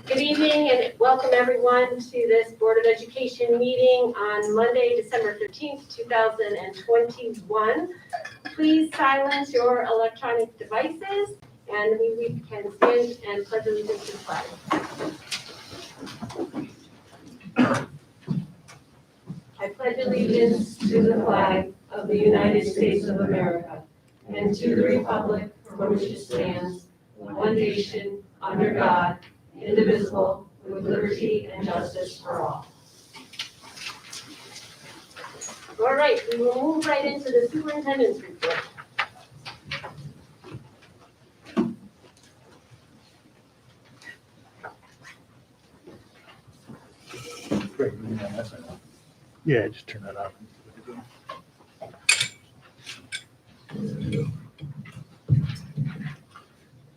Good evening and welcome everyone to this Board of Education meeting on Monday, December 13th, 2021. Please silence your electronic devices and we can stand and pledge allegiance to the flag. I pledge allegiance to the flag of the United States of America and to the republic for which it stands, one nation, under God, indivisible, with liberty and justice for all. All right, we will move right into the superintendent's report. Great. Yeah, just turn that off.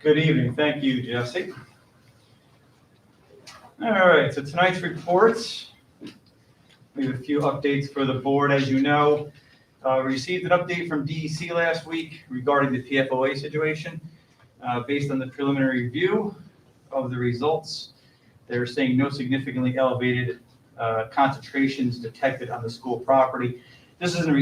Good evening. Thank you, Jesse. All right, so tonight's reports. We have a few updates for the board. As you know, we received an update from DEC last week regarding the PFOA situation. Based on the preliminary review of the results, they're saying no significantly elevated concentrations detected on the school property. This is an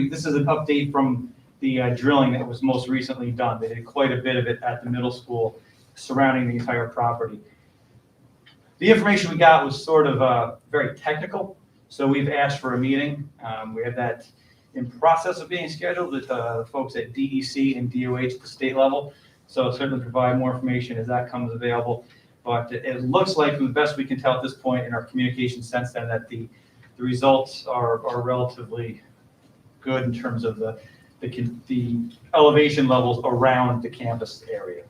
update from the drilling that was most recently done. They did quite a bit of it at the middle school surrounding the entire property. The information we got was sort of very technical, so we've asked for a meeting. We have that in process of being scheduled with the folks at DEC and DOH at the state level, so I'll certainly provide more information as that comes available. But it looks like, from the best we can tell at this point in our communication since then, that the results are relatively good in terms of the elevation levels around the campus area.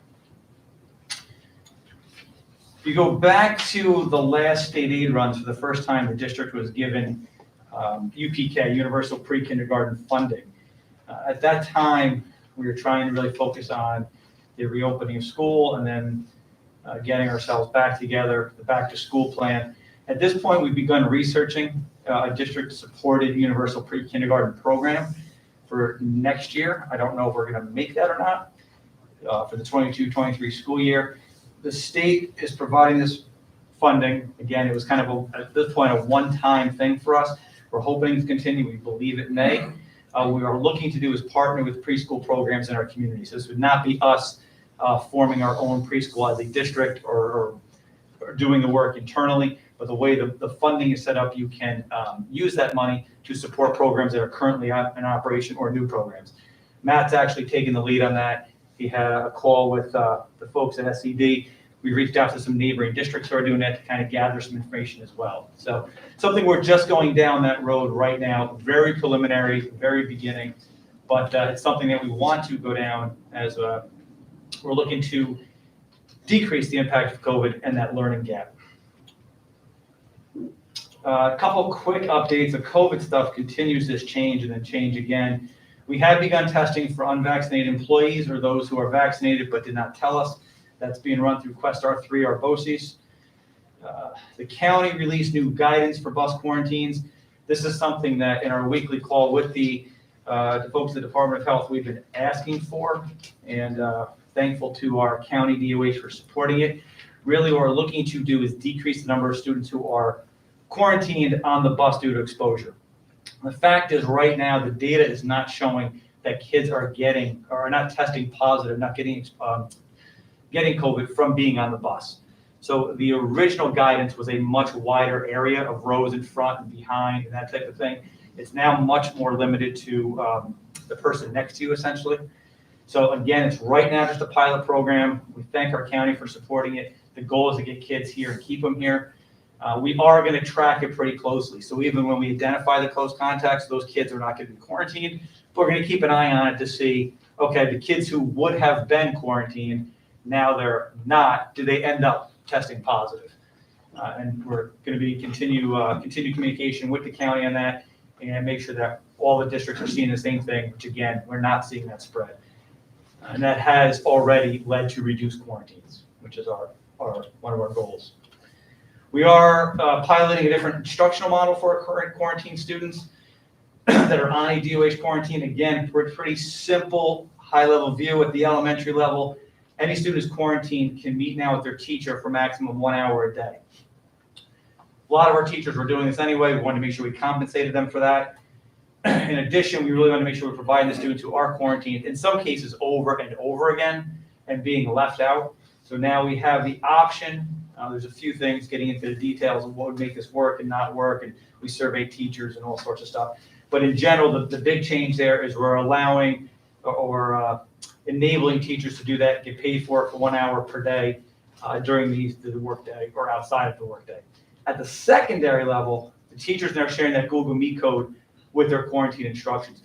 If you go back to the last state aid runs, for the first time the district was given UPK, Universal Pre-Kindergarten funding. At that time, we were trying to really focus on the reopening of school and then getting ourselves back together, the back to school plan. At this point, we've begun researching a district-supported Universal Pre-Kindergarten program for next year. I don't know if we're going to make that or not for the 22-23 school year. The state is providing this funding. Again, it was kind of, at this point, a one-time thing for us. We're hoping to continue. We believe it may. We are looking to do is partner with preschool programs in our community. So this would not be us forming our own preschool as a district or doing the work internally. But the way the funding is set up, you can use that money to support programs that are currently in operation or new programs. Matt's actually taking the lead on that. He had a call with the folks at SED. We reached out to some neighboring districts who are doing that to kind of gather some information as well. So something we're just going down that road right now, very preliminary, very beginning, but it's something that we want to go down as we're looking to decrease the impact of COVID and that learning gap. A couple quick updates. The COVID stuff continues this change and then change again. We have begun testing for unvaccinated employees or those who are vaccinated but did not tell us. That's being run through Quest R3, our BOCES. The county released new guidance for bus quarantines. This is something that in our weekly call with the folks at the Department of Health we've been asking for, and thankful to our county DOH for supporting it. Really what we're looking to do is decrease the number of students who are quarantined on the bus due to exposure. The fact is, right now, the data is not showing that kids are not testing positive, not getting COVID from being on the bus. So the original guidance was a much wider area of rows in front and behind and that type of thing. It's now much more limited to the person next to you, essentially. So again, it's right now just a pilot program. We thank our county for supporting it. The goal is to get kids here and keep them here. We are going to track it pretty closely. So even when we identify the close contacts, those kids are not going to be quarantined. But we're going to keep an eye on it to see, okay, the kids who would have been quarantined, now they're not, do they end up testing positive? And we're going to be continue communication with the county on that and make sure that all the districts are seeing the same thing, which again, we're not seeing that spread. And that has already led to reduced quarantines, which is one of our goals. We are piloting a different instructional model for our current quarantine students that are on a DOH quarantine. Again, pretty simple, high-level view at the elementary level. Any student who's quarantined can meet now with their teacher for maximum 1 hour a day. A lot of our teachers were doing this anyway. We wanted to make sure we compensated them for that. In addition, we really want to make sure we're providing the students who are quarantined, in some cases over and over again, and being left out. So now we have the option. There's a few things getting into the details of what would make this work and not work, and we survey teachers and all sorts of stuff. But in general, the big change there is we're allowing or enabling teachers to do that, get paid for it for 1 hour per day during the workday or outside of the workday. At the secondary level, the teachers are now sharing that Google Meet code with their quarantine instructions.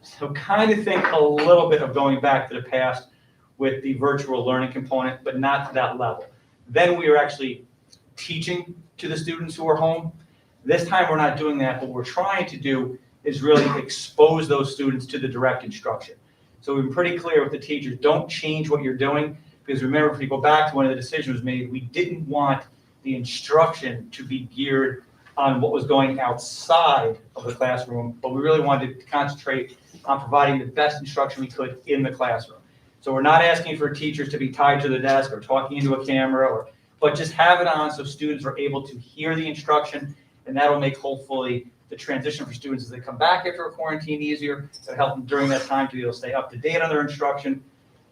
So kind of think a little bit of going back to the past with the virtual learning component, but not to that level. Then we are actually teaching to the students who are home. This time we're not doing that. What we're trying to do is really expose those students to the direct instruction. So we've been pretty clear with the teachers, don't change what you're doing, because remember, if you go back to when the decision was made, we didn't want the instruction to be geared on what was going outside of the classroom, but we really wanted to concentrate on providing the best instruction we could in the classroom. So we're not asking for teachers to be tied to the desk or talking into a camera, but just have it on so students are able to hear the instruction, and that'll make hopefully the transition for students as they come back after a quarantine easier. It'll help them during that time to be able to stay up to date on their instruction.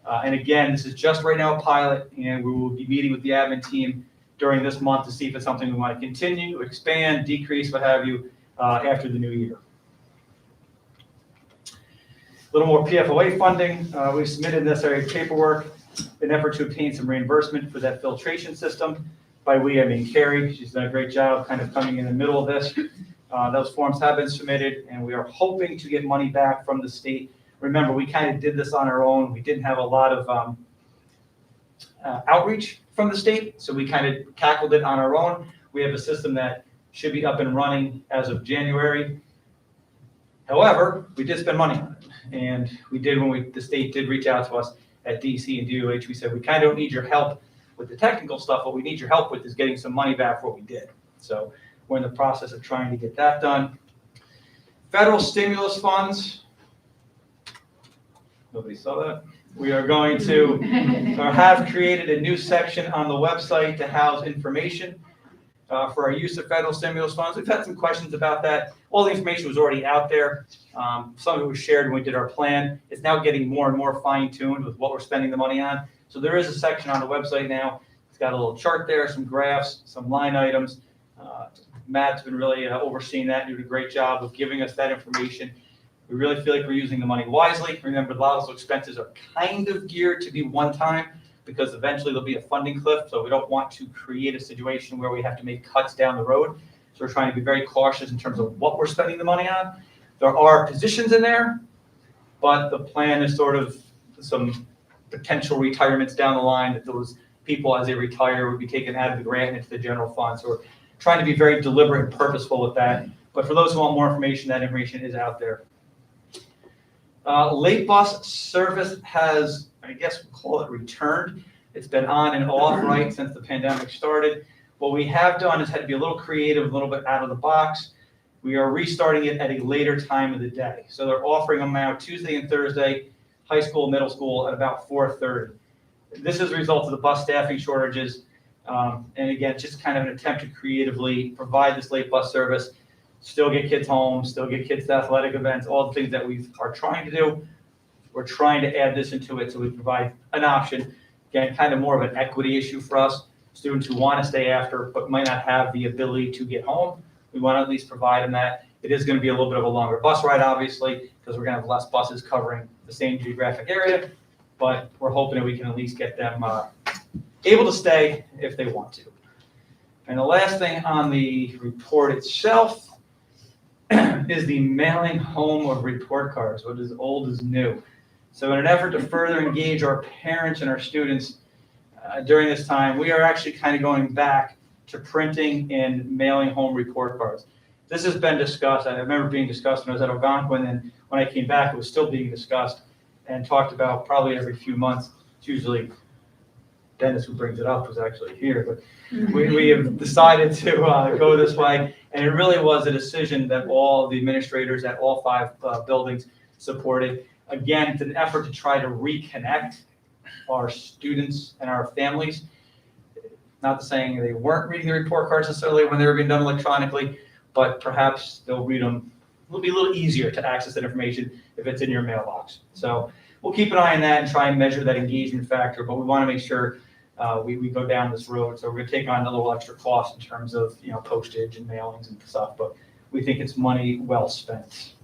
And again, this is just right now a pilot, and we will be meeting with the admin team during this month to see if it's something we want to continue, expand, decrease, what have you, after the new year. A little more PFOA funding. We've submitted necessary paperwork in an effort to obtain some reimbursement for that filtration system. By we, I mean Carrie. She's done a great job kind of coming in the middle of this. Those forms have been submitted, and we are hoping to get money back from the state. Remember, we kind of did this on our own. We didn't have a lot of outreach from the state, so we kind of tackled it on our own. We have a system that should be up and running as of January. However, we did spend money on it, and we did when the state did reach out to us at DC and DOH. We said, we kind of don't need your help with the technical stuff. What we need your help with is getting some money back for what we did. So we're in the process of trying to get that done. Federal stimulus funds. Nobody saw that. We are going to or have created a new section on the website to house information for our use of federal stimulus funds. We've had some questions about that. All the information was already out there. Some of it was shared when we did our plan. It's now getting more and more fine-tuned with what we're spending the money on. So there is a section on the website now. It's got a little chart there, some graphs, some line items. Matt's been really overseeing that, doing a great job of giving us that information. We really feel like we're using the money wisely. Remember, a lot of those expenses are kind of geared to be one-time because eventually there'll be a funding cliff. So we don't want to create a situation where we have to make cuts down the road. So we're trying to be very cautious in terms of what we're spending the money on. There are positions in there, but the plan is sort of some potential retirements down the line that those people, as they retire, would be taken out of the grant into the general fund. So we're trying to be very deliberate and purposeful with that. But for those who want more information, that information is out there. Late bus service has, I guess we'll call it, returned. It's been on and off, right, since the pandemic started. What we have done is had to be a little creative, a little bit out of the box. We are restarting it at a later time of the day. So they're offering them now Tuesday and Thursday, high school, middle school, at about 4:30. This is a result of the bus staffing shortages. And again, just kind of an attempt to creatively provide this late bus service, still get kids home, still get kids to athletic events, all the things that we are trying to do. We're trying to add this into it so we provide an option. Again, kind of more of an equity issue for us. Students who want to stay after but might not have the ability to get home, we want to at least provide them that. It is going to be a little bit of a longer bus ride, obviously, because we're going to have less buses covering the same geographic area, but we're hoping that we can at least get them able to stay if they want to. And the last thing on the report itself is the mailing home of report cards, what is old is new. So in an effort to further engage our parents and our students during this time, we are actually kind of going back to printing and mailing home report cards. This has been discussed. I remember being discussed when I was at Algonquin, and when I came back, it was still being discussed and talked about probably every few months. It's usually Dennis who brings it up, was actually here, but we have decided to go this way. And it really was a decision that all the administrators at all 5 buildings supported. Again, it's an effort to try to reconnect our students and our families. Not saying they weren't reading the report cards necessarily when they were being done electronically, but perhaps they'll read them. It'll be a little easier to access that information if it's in your mailbox. So we'll keep an eye on that and try and measure that engagement factor, but we want to make sure we go down this road. So we're going to take on a little extra cost in terms of postage and mailings and stuff, but we think it's money well spent.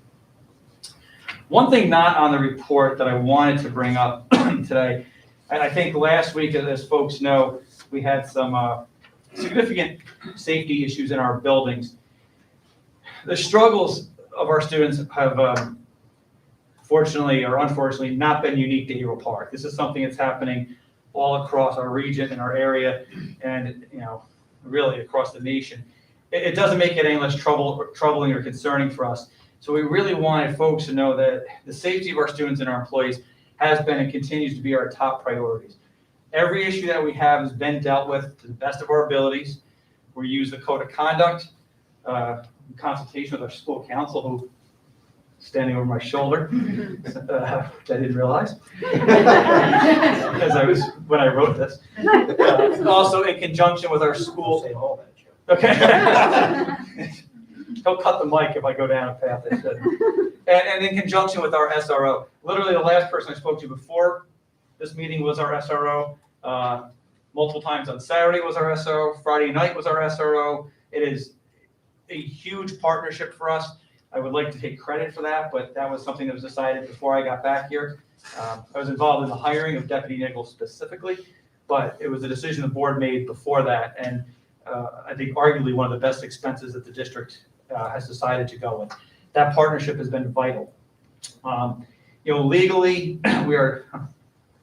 One thing not on the report that I wanted to bring up today, and I think last week, as folks know, we had some significant safety issues in our buildings. The struggles of our students have fortunately or unfortunately not been unique to Averill Park. This is something that's happening all across our region and our area, and really across the nation. It doesn't make it any less troubling or concerning for us. So we really wanted folks to know that the safety of our students and our employees has been and continues to be our top priorities. Every issue that we have has been dealt with to the best of our abilities. We use the code of conduct in consultation with our school council, who is standing over my shoulder, which I didn't realize, because when I wrote this. Also in conjunction with our school. Okay. Don't cut the mic if I go down a path I shouldn't. And in conjunction with our SRO. Literally the last person I spoke to before this meeting was our SRO. Multiple times on Saturday was our SRO. Friday night was our SRO. It is a huge partnership for us. I would like to take credit for that, but that was something that was decided before I got back here. I was involved in the hiring of Deputy Nichols specifically, but it was a decision the board made before that, and I think arguably one of the best expenses that the district has decided to go with. That partnership has been vital. Legally, we are,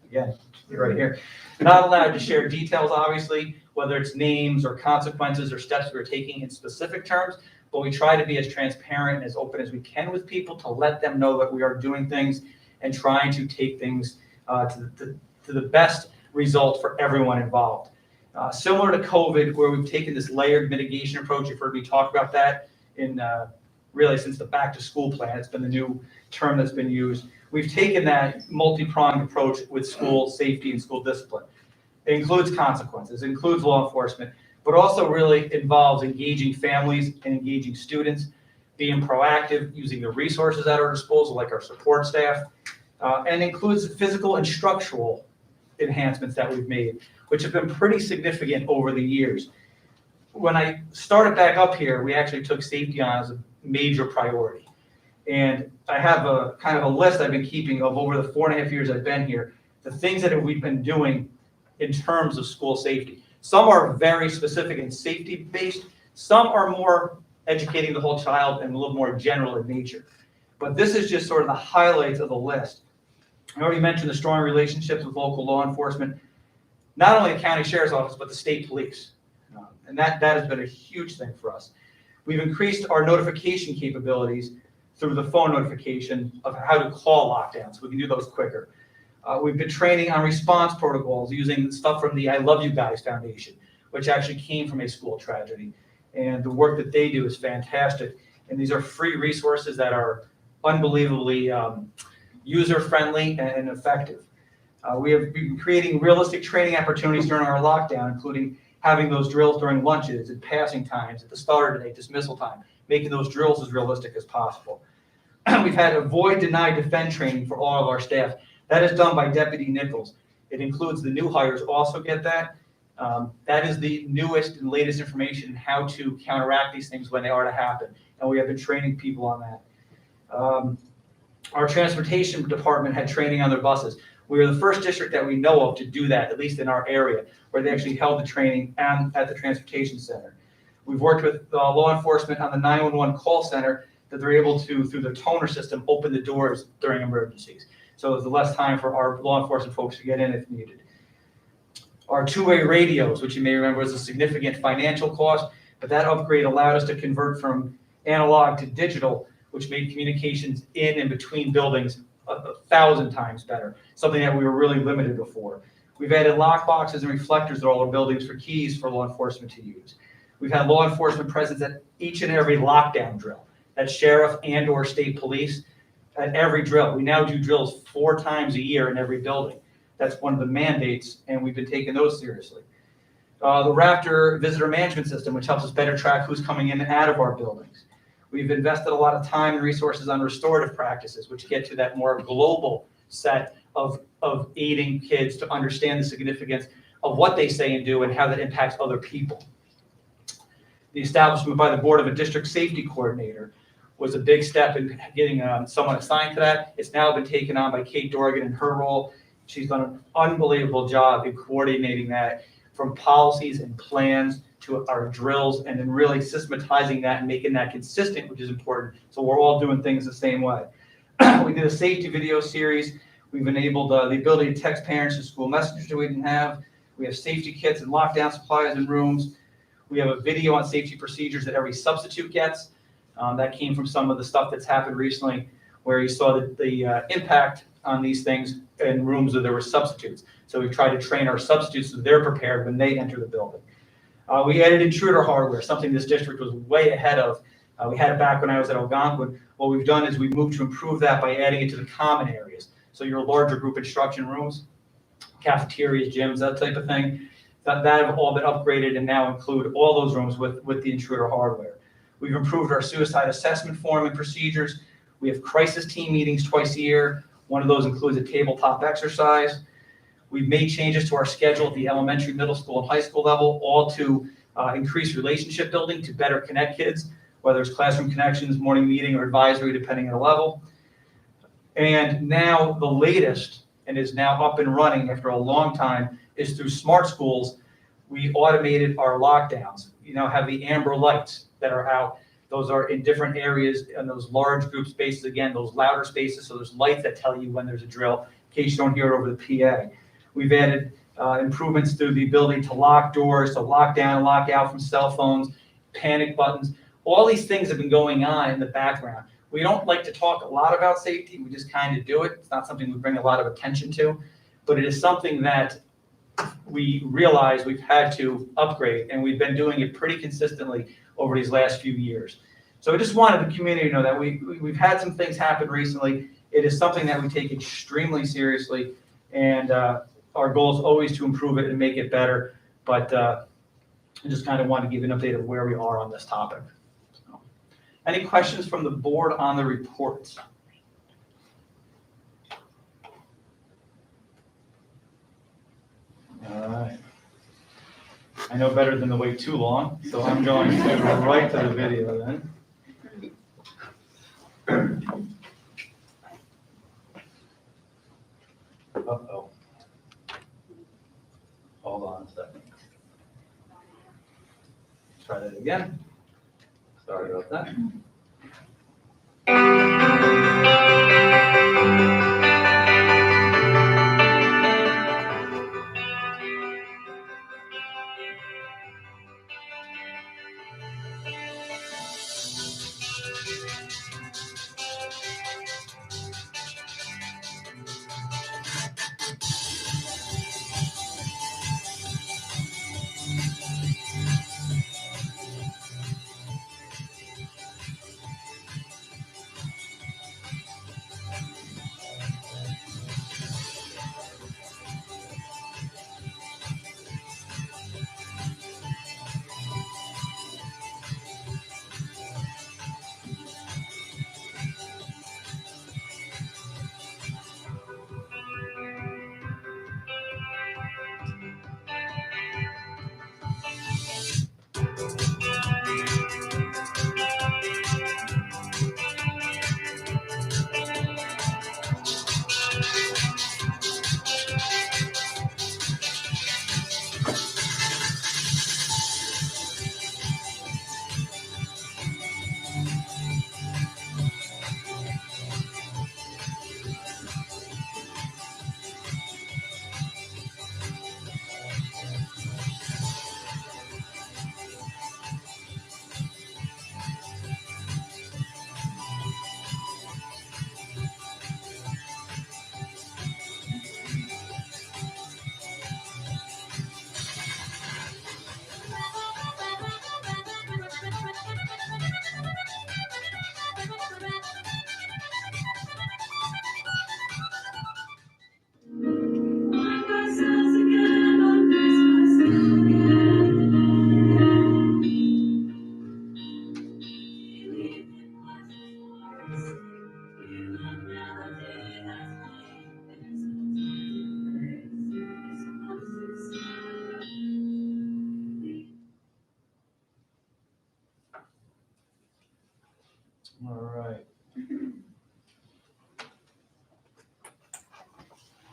again, you're right here, not allowed to share details, obviously, whether it's names or consequences or steps we're taking in specific terms, but we try to be as transparent and as open as we can with people to let them know that we are doing things and trying to take things to the best result for everyone involved. Similar to COVID, where we've taken this layered mitigation approach, you've heard me talk about that in really since the back to school plan. It's been the new term that's been used. We've taken that multi-pronged approach with school safety and school discipline. It includes consequences, it includes law enforcement, but also really involves engaging families and engaging students, being proactive, using the resources at our disposal, like our support staff, and includes physical and structural enhancements that we've made, which have been pretty significant over the years. When I started back up here, we actually took safety on as a major priority. And I have a kind of a list I've been keeping of over the 4.5 years I've been here, the things that we've been doing in terms of school safety. Some are very specific and safety-based. Some are more educating the whole child and a little more general in nature. But this is just sort of the highlights of the list. I already mentioned the strong relationships with local law enforcement, not only the county sheriff's office, but the state police. And that has been a huge thing for us. We've increased our notification capabilities through the phone notification of how to call lockdowns, so we can do those quicker. We've been training on response protocols using stuff from the I Love You Guys Foundation, which actually came from a school tragedy. And the work that they do is fantastic. And these are free resources that are unbelievably user-friendly and effective. We have been creating realistic training opportunities during our lockdown, including having those drills during lunches and passing times at the start of the day, dismissal time, making those drills as realistic as possible. We've had avoid, deny, defend training for all of our staff. That is done by Deputy Nichols. It includes the new hires also get that. That is the newest and latest information how to counteract these things when they are to happen. And we have been training people on that. Our transportation department had training on their buses. We were the first district that we know of to do that, at least in our area, where they actually held the training at the transportation center. We've worked with law enforcement on the 911 call center that they're able to, through the toner system, open the doors during emergencies. So there's less time for our law enforcement folks to get in if needed. Our two-way radios, which you may remember was a significant financial cost, but that upgrade allowed us to convert from analog to digital, which made communications in and between buildings 1,000 times better, something that we were really limited before. We've added lock boxes and reflectors to all our buildings for keys for law enforcement to use. We've had law enforcement presence at each and every lockdown drill. That's sheriff and or state police. at every drill. We now do drills 4 times a year in every building. That's one of the mandates, and we've been taking those seriously. The Raptor visitor management system, which helps us better track who's coming in and out of our buildings. We've invested a lot of time and resources on restorative practices, which get to that more global set of aiding kids to understand the significance of what they say and do and how that impacts other people. The establishment by the board of a district safety coordinator was a big step in getting someone assigned to that. It's now been taken on by Kate Dorgan in her role. She's done an unbelievable job in coordinating that, from policies and plans to our drills, and then really systematizing that and making that consistent, which is important. So we're all doing things the same way. We did a safety video series. We've enabled the ability to text parents to school messages that we didn't have. We have safety kits and lockdown supplies in rooms. We have a video on safety procedures that every substitute gets. That came from some of the stuff that's happened recently, where you saw the impact on these things in rooms where there were substitutes. So we try to train our substitutes so they're prepared when they enter the building. We added intruder hardware, something this district was way ahead of. We had it back when I was at Algonquin. What we've done is we've moved to improve that by adding it to the common areas. So your larger group instruction rooms, cafeterias, gyms, that type of thing, that have all been upgraded and now include all those rooms with the intruder hardware. We've improved our suicide assessment form and procedures. We have crisis team meetings twice a year. One of those includes a tabletop exercise. We've made changes to our schedule at the elementary, middle school, and high school level, all to increase relationship building to better connect kids, whether it's classroom connections, morning meeting, or advisory, depending on the level. And now the latest, and is now up and running after a long time, is through Smart Schools. We automated our lockdowns. You now have the amber lights that are out. Those are in different areas and those large group spaces, again, those louder spaces. So there's lights that tell you when there's a drill, in case you don't hear it over the PA. We've added improvements through the ability to lock doors, to lock down, lock out from cell phones, panic buttons. All these things have been going on in the background. We don't like to talk a lot about safety. We just kind of do it. It's not something we bring a lot of attention to, but it is something that we realize we've had to upgrade, and we've been doing it pretty consistently over these last few years. So I just wanted the community to know that we've had some things happen recently. It is something that we take extremely seriously, and our goal is always to improve it and make it better. But I just kind of want to give an update of where we are on this topic. So, any questions from the board on the reports? All right. I know better than to wait too long, so I'm going to go right to the video then. Uh-oh. Hold on a second. Try that again. Sorry about that.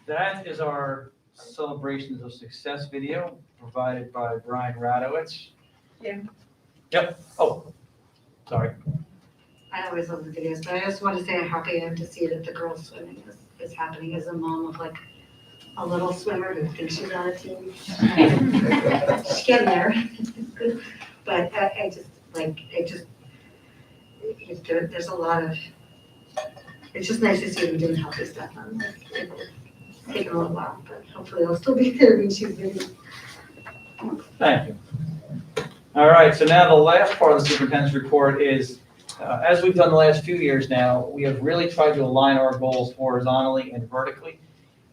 That is our Celebrations of Success video provided by Brian Radowitz. Yeah. Yep, oh, sorry. I always love the videos, but I just want to say how happy I am to see that the girls swimming is happening as a mom of like a little swimmer who thinks she's on a team. She's getting there. But I just like, there's a lot of, it's just nice to see them doing healthy stuff. It's taken a little while, but hopefully it'll still be there when she's video. Thank you. All right, so now the last part of the superintendent's report is, as we've done the last few years now, we have really tried to align our goals horizontally and vertically.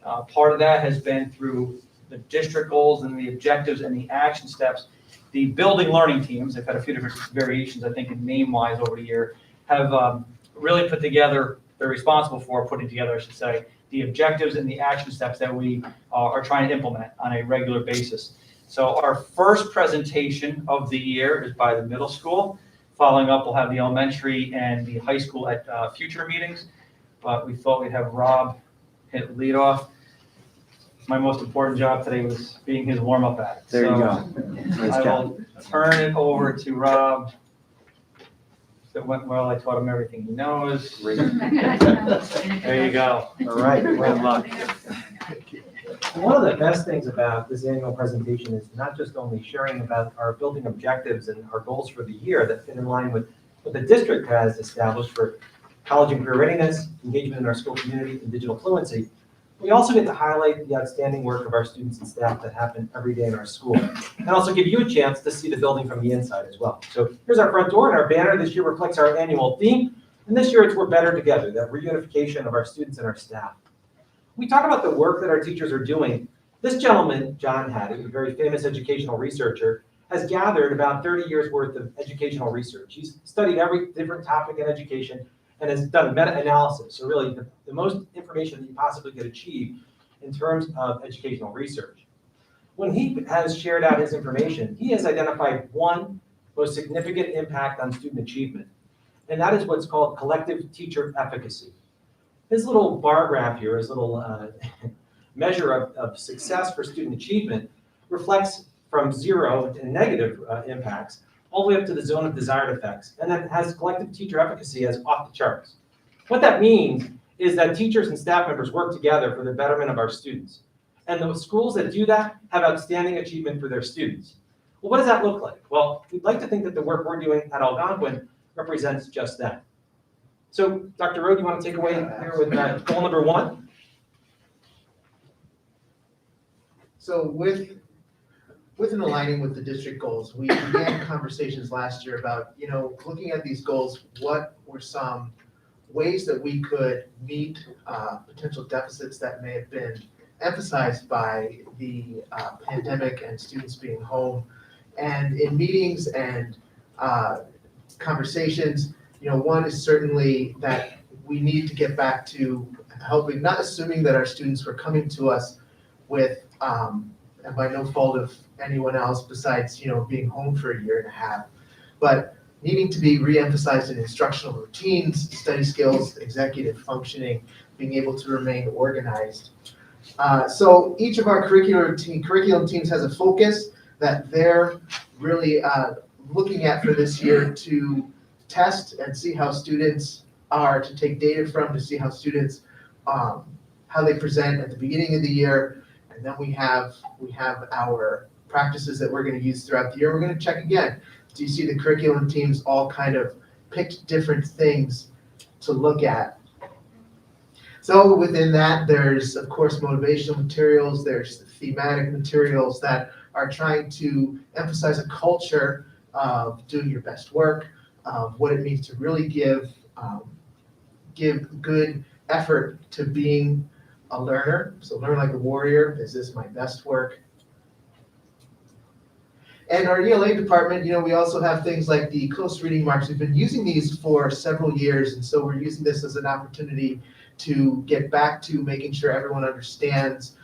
Part of that has been through the district goals and the objectives and the action steps. The building learning teams, they've had a few different variations, I think, in name-wise over the year, have really put together, they're responsible for putting together, I should say, the objectives and the action steps that we are trying to implement on a regular basis. So our first presentation of the year is by the middle school. Following up, we'll have the elementary and the high school at future meetings, but we thought we'd have Rob hit lead off. My most important job today was being his warm-up act. There you So go. Nice I job. will turn it over to Rob. If it went well, I taught him everything he knows. There you go. All right, good luck. One of the best things about this annual presentation is not just only sharing about our building objectives and our goals for the year that fit in line with what the district has established for college and career readiness, engagement in our school community, and digital fluency. We also get to highlight the outstanding work of our students and staff that happen every day in our school, and also give you a chance to see the building from the inside as well. So here's our front door, and our banner this year reflects our annual theme, and this year it's We're Better Together, that reunification of our students and our staff. We talk about the work that our teachers are doing. This gentleman, John Hattie, a very famous educational researcher, has gathered about 30 years worth of educational research. He's studied every different topic in education and has done meta-analysis, so really the most information that you possibly could achieve in terms of educational research. When he has shared out his information, he has identified one most significant impact on student achievement, and that is what's called collective teacher efficacy. His little bar graph here, his little measure of success for student achievement reflects from 0 to negative impacts all the way up to the zone of desired effects, and then has collective teacher efficacy as off the charts. What that means is that teachers and staff members work together for the betterment of our students. And the schools that do that have outstanding achievement for their students. Well, what does that look like? Well, we'd like to think that the work we're doing at Algonquin represents just that. So, Dr. Rowe, you want to take away here with goal number 1? So with an aligning with the district goals, we began conversations last year about, looking at these goals, what were some ways that we could meet potential deficits that may have been emphasized by the pandemic and students being home. And in meetings and conversations, one is certainly that we need to get back to helping, not assuming that our students were coming to us with, and by no fault of anyone else besides, being home for a year and a half, but needing to be re-emphasized in instructional routines, study skills, executive functioning, being able to remain organized. So each of our curriculum teams has a focus that they're really looking at for this year to test and see how students are, to take data from, to see how students, how they present at the beginning of the year. And then we have our practices that we're going to use throughout the year. We're going to check again. Do you see the curriculum teams all kind of picked different things to look at? So within that, there's, of course, motivational materials. There's thematic materials that are trying to emphasize a culture of doing your best work, of what it means to really give good effort to being a learner. So learn like a warrior. Is this my best work? And our ELA department, we also have things like the close reading marks. We've been using these for several years, and so we're using this as an opportunity to get back to making sure everyone understands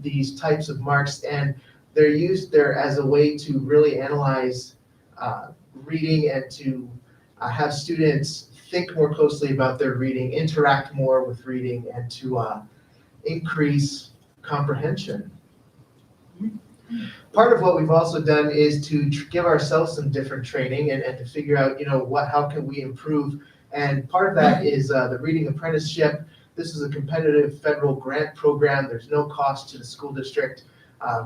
these types of marks. And they're used there as a way to really analyze reading and to have students think more closely about their reading, interact more with reading, and to increase comprehension. Part of what we've also done is to give ourselves some different training and to figure out, how can we improve. And part of that is the Reading Apprenticeship. This is a competitive federal grant program. There's no cost to the school district,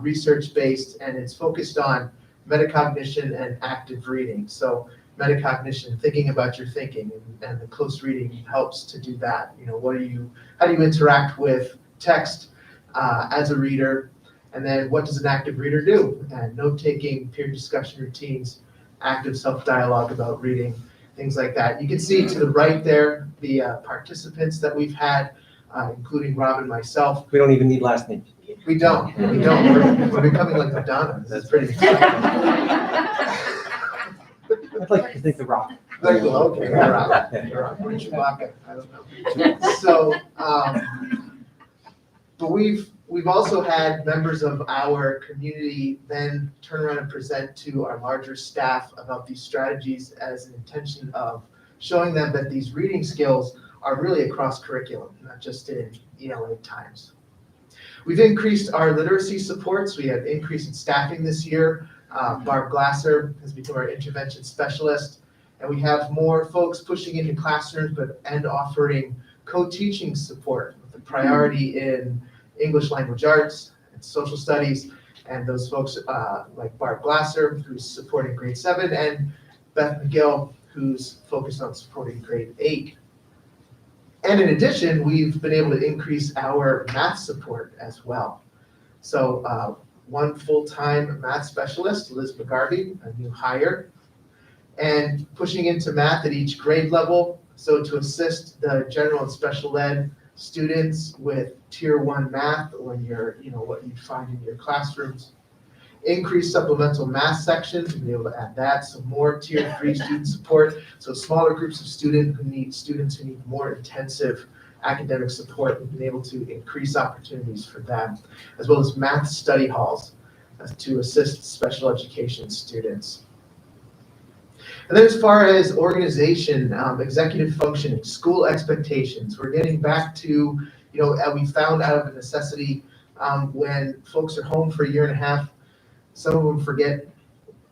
research-based, and it's focused on metacognition and active reading. So metacognition, thinking about your thinking, and the close reading helps to do that. How do you interact with text as a reader? And then what does an active reader do? And note-taking, peer discussion routines, active self-dialogue about reading, things like that. You can see to the right there, the participants that we've had, including Rob and myself. We don't even need last names. We don't. We're becoming like Madonna. That's pretty exciting. I'd like to think the Rock. Okay, you're right. Or Chewbacca, I don't know. So, but we've also had members of our community then turn around and present to our larger staff about these strategies as an intention of showing them that these reading skills are really across curriculum, not just in ELA times. We've increased our literacy supports. We have increased in staffing this year. Barb Glasser has become our intervention specialist, and we have more folks pushing into classrooms and offering co-teaching support with a priority in English language arts and social studies, and those folks like Barb Glasser, who's supporting grade 7, and Beth McGill, who's focused on supporting grade 8. And in addition, we've been able to increase our math support as well. So one full-time math specialist, Liz McGarvey, a new hire, and pushing into math at each grade level. So to assist the general and special ed students with tier 1 math when you're, what you find in your classrooms. Increased supplemental math sections, we'll be able to add that. So more tier 3 student support. So smaller groups of students who need more intensive academic support. We've been able to increase opportunities for them, as well as math study halls to assist special education students. And then as far as organization, executive functioning, school expectations, we're getting back to, we found out of a necessity when folks are home for a year and a half, some of them forget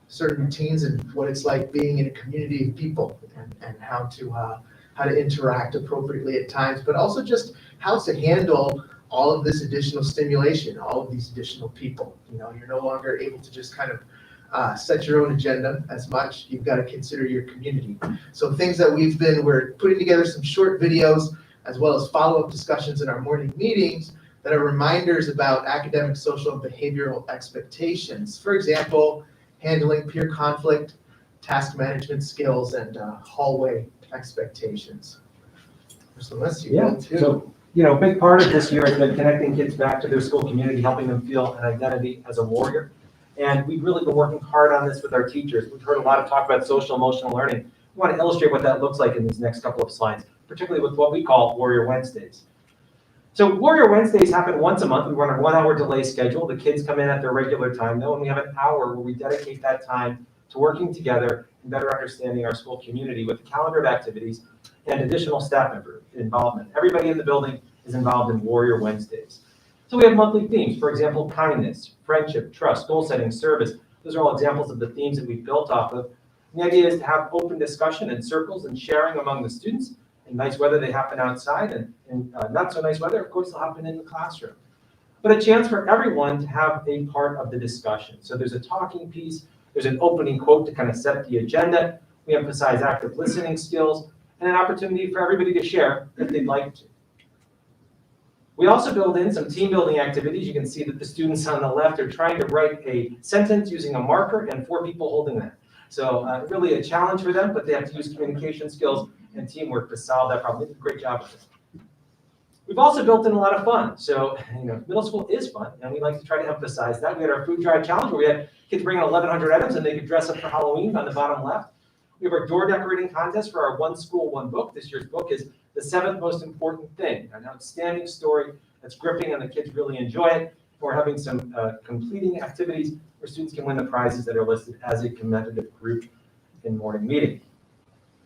certain routines and what it's like being in a community of people and how to interact appropriately at times, but also just how to handle all of this additional stimulation, all of these additional people. You're no longer able to just kind of set your own agenda as much. You've got to consider your community. So things that we're putting together some short videos as well as follow-up discussions in our morning meetings that are reminders about academic, social, and behavioral expectations. For example, handling peer conflict, task management skills, and hallway expectations. So let's see. Yeah, so, a big part of this year has been connecting kids back to their school community, helping them feel an identity as a warrior. And we've really been working hard on this with our teachers. We've heard a lot of talk about social emotional learning. We want to illustrate what that looks like in these next couple of slides, particularly with what we call Warrior Wednesdays. So Warrior Wednesdays happen once a month. We run a 1-hour delay schedule. The kids come in at their regular time, though, and we have an hour where we dedicate that time to working together and better understanding our school community with a calendar of activities and additional staff member involvement. Everybody in the building is involved in Warrior Wednesdays. So we have monthly themes, for example, kindness, friendship, trust, goal setting, service. Those are all examples of the themes that we've built off of. And the idea is to have open discussion in circles and sharing among the students. In nice weather, they happen outside, and not so nice weather, of course, they'll happen in the classroom. But a chance for everyone to have a part of the discussion. So there's a talking piece, there's an opening quote to kind of set the agenda. We emphasize active listening skills, and an opportunity for everybody to share if they'd like to. We also build in some team building activities. You can see that the students on the left are trying to write a sentence using a marker and 4 people holding that. So really a challenge for them, but they have to use communication skills and teamwork to solve that problem. They did a great job with it. We've also built in a lot of fun. So, middle school is fun, and we like to try to emphasize that. We had our food drive challenge where we had kids bring in 1,100 items and they could dress up for Halloween on the bottom left. We have our door decorating contest for our One School, One Book. This year's book is The 7th Most Important Thing, an outstanding story that's gripping and the kids really enjoy it. We're having some completing activities where students can win the prizes that are listed as a competitive group in morning meeting.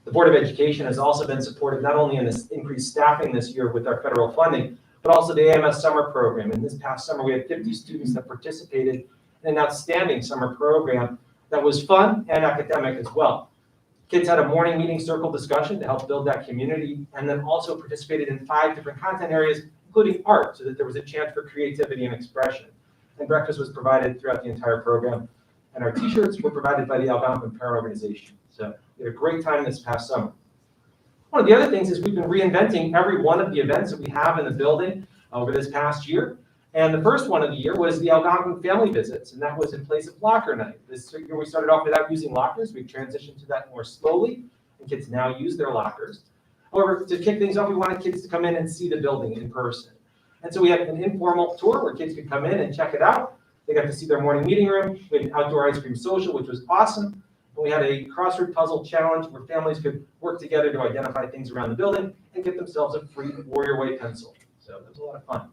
The Board of Education has also been supportive not only in this increased staffing this year with our federal funding, but but also the AMS summer program. And this past summer, we had 50 students that participated in an outstanding summer program that was fun and academic as well. Kids had a morning meeting circle discussion to help build that community, and then also participated in 5 different content areas, including art, so that there was a chance for creativity and expression. And breakfast was provided throughout the entire program, and our t-shirts were provided by the Algonquin Parent Organization. So we had a great time this past summer. One of the other things is we've been reinventing every one of the events that we have in the building over this past year. And the first one of the year was the Algonquin family visits, and that was in place of locker night. This year we started off without using lockers. We've transitioned to that more slowly, and kids now use their lockers. However, to kick things off, we wanted kids to come in and see the building in person. And so we had an informal tour where kids could come in and check it out. They got to see their morning meeting room. We had an outdoor ice cream social, which was awesome. And we had a crossword puzzle challenge where families could work together to identify things around the building and get themselves a free Warrior Way pencil. So it was a lot of fun.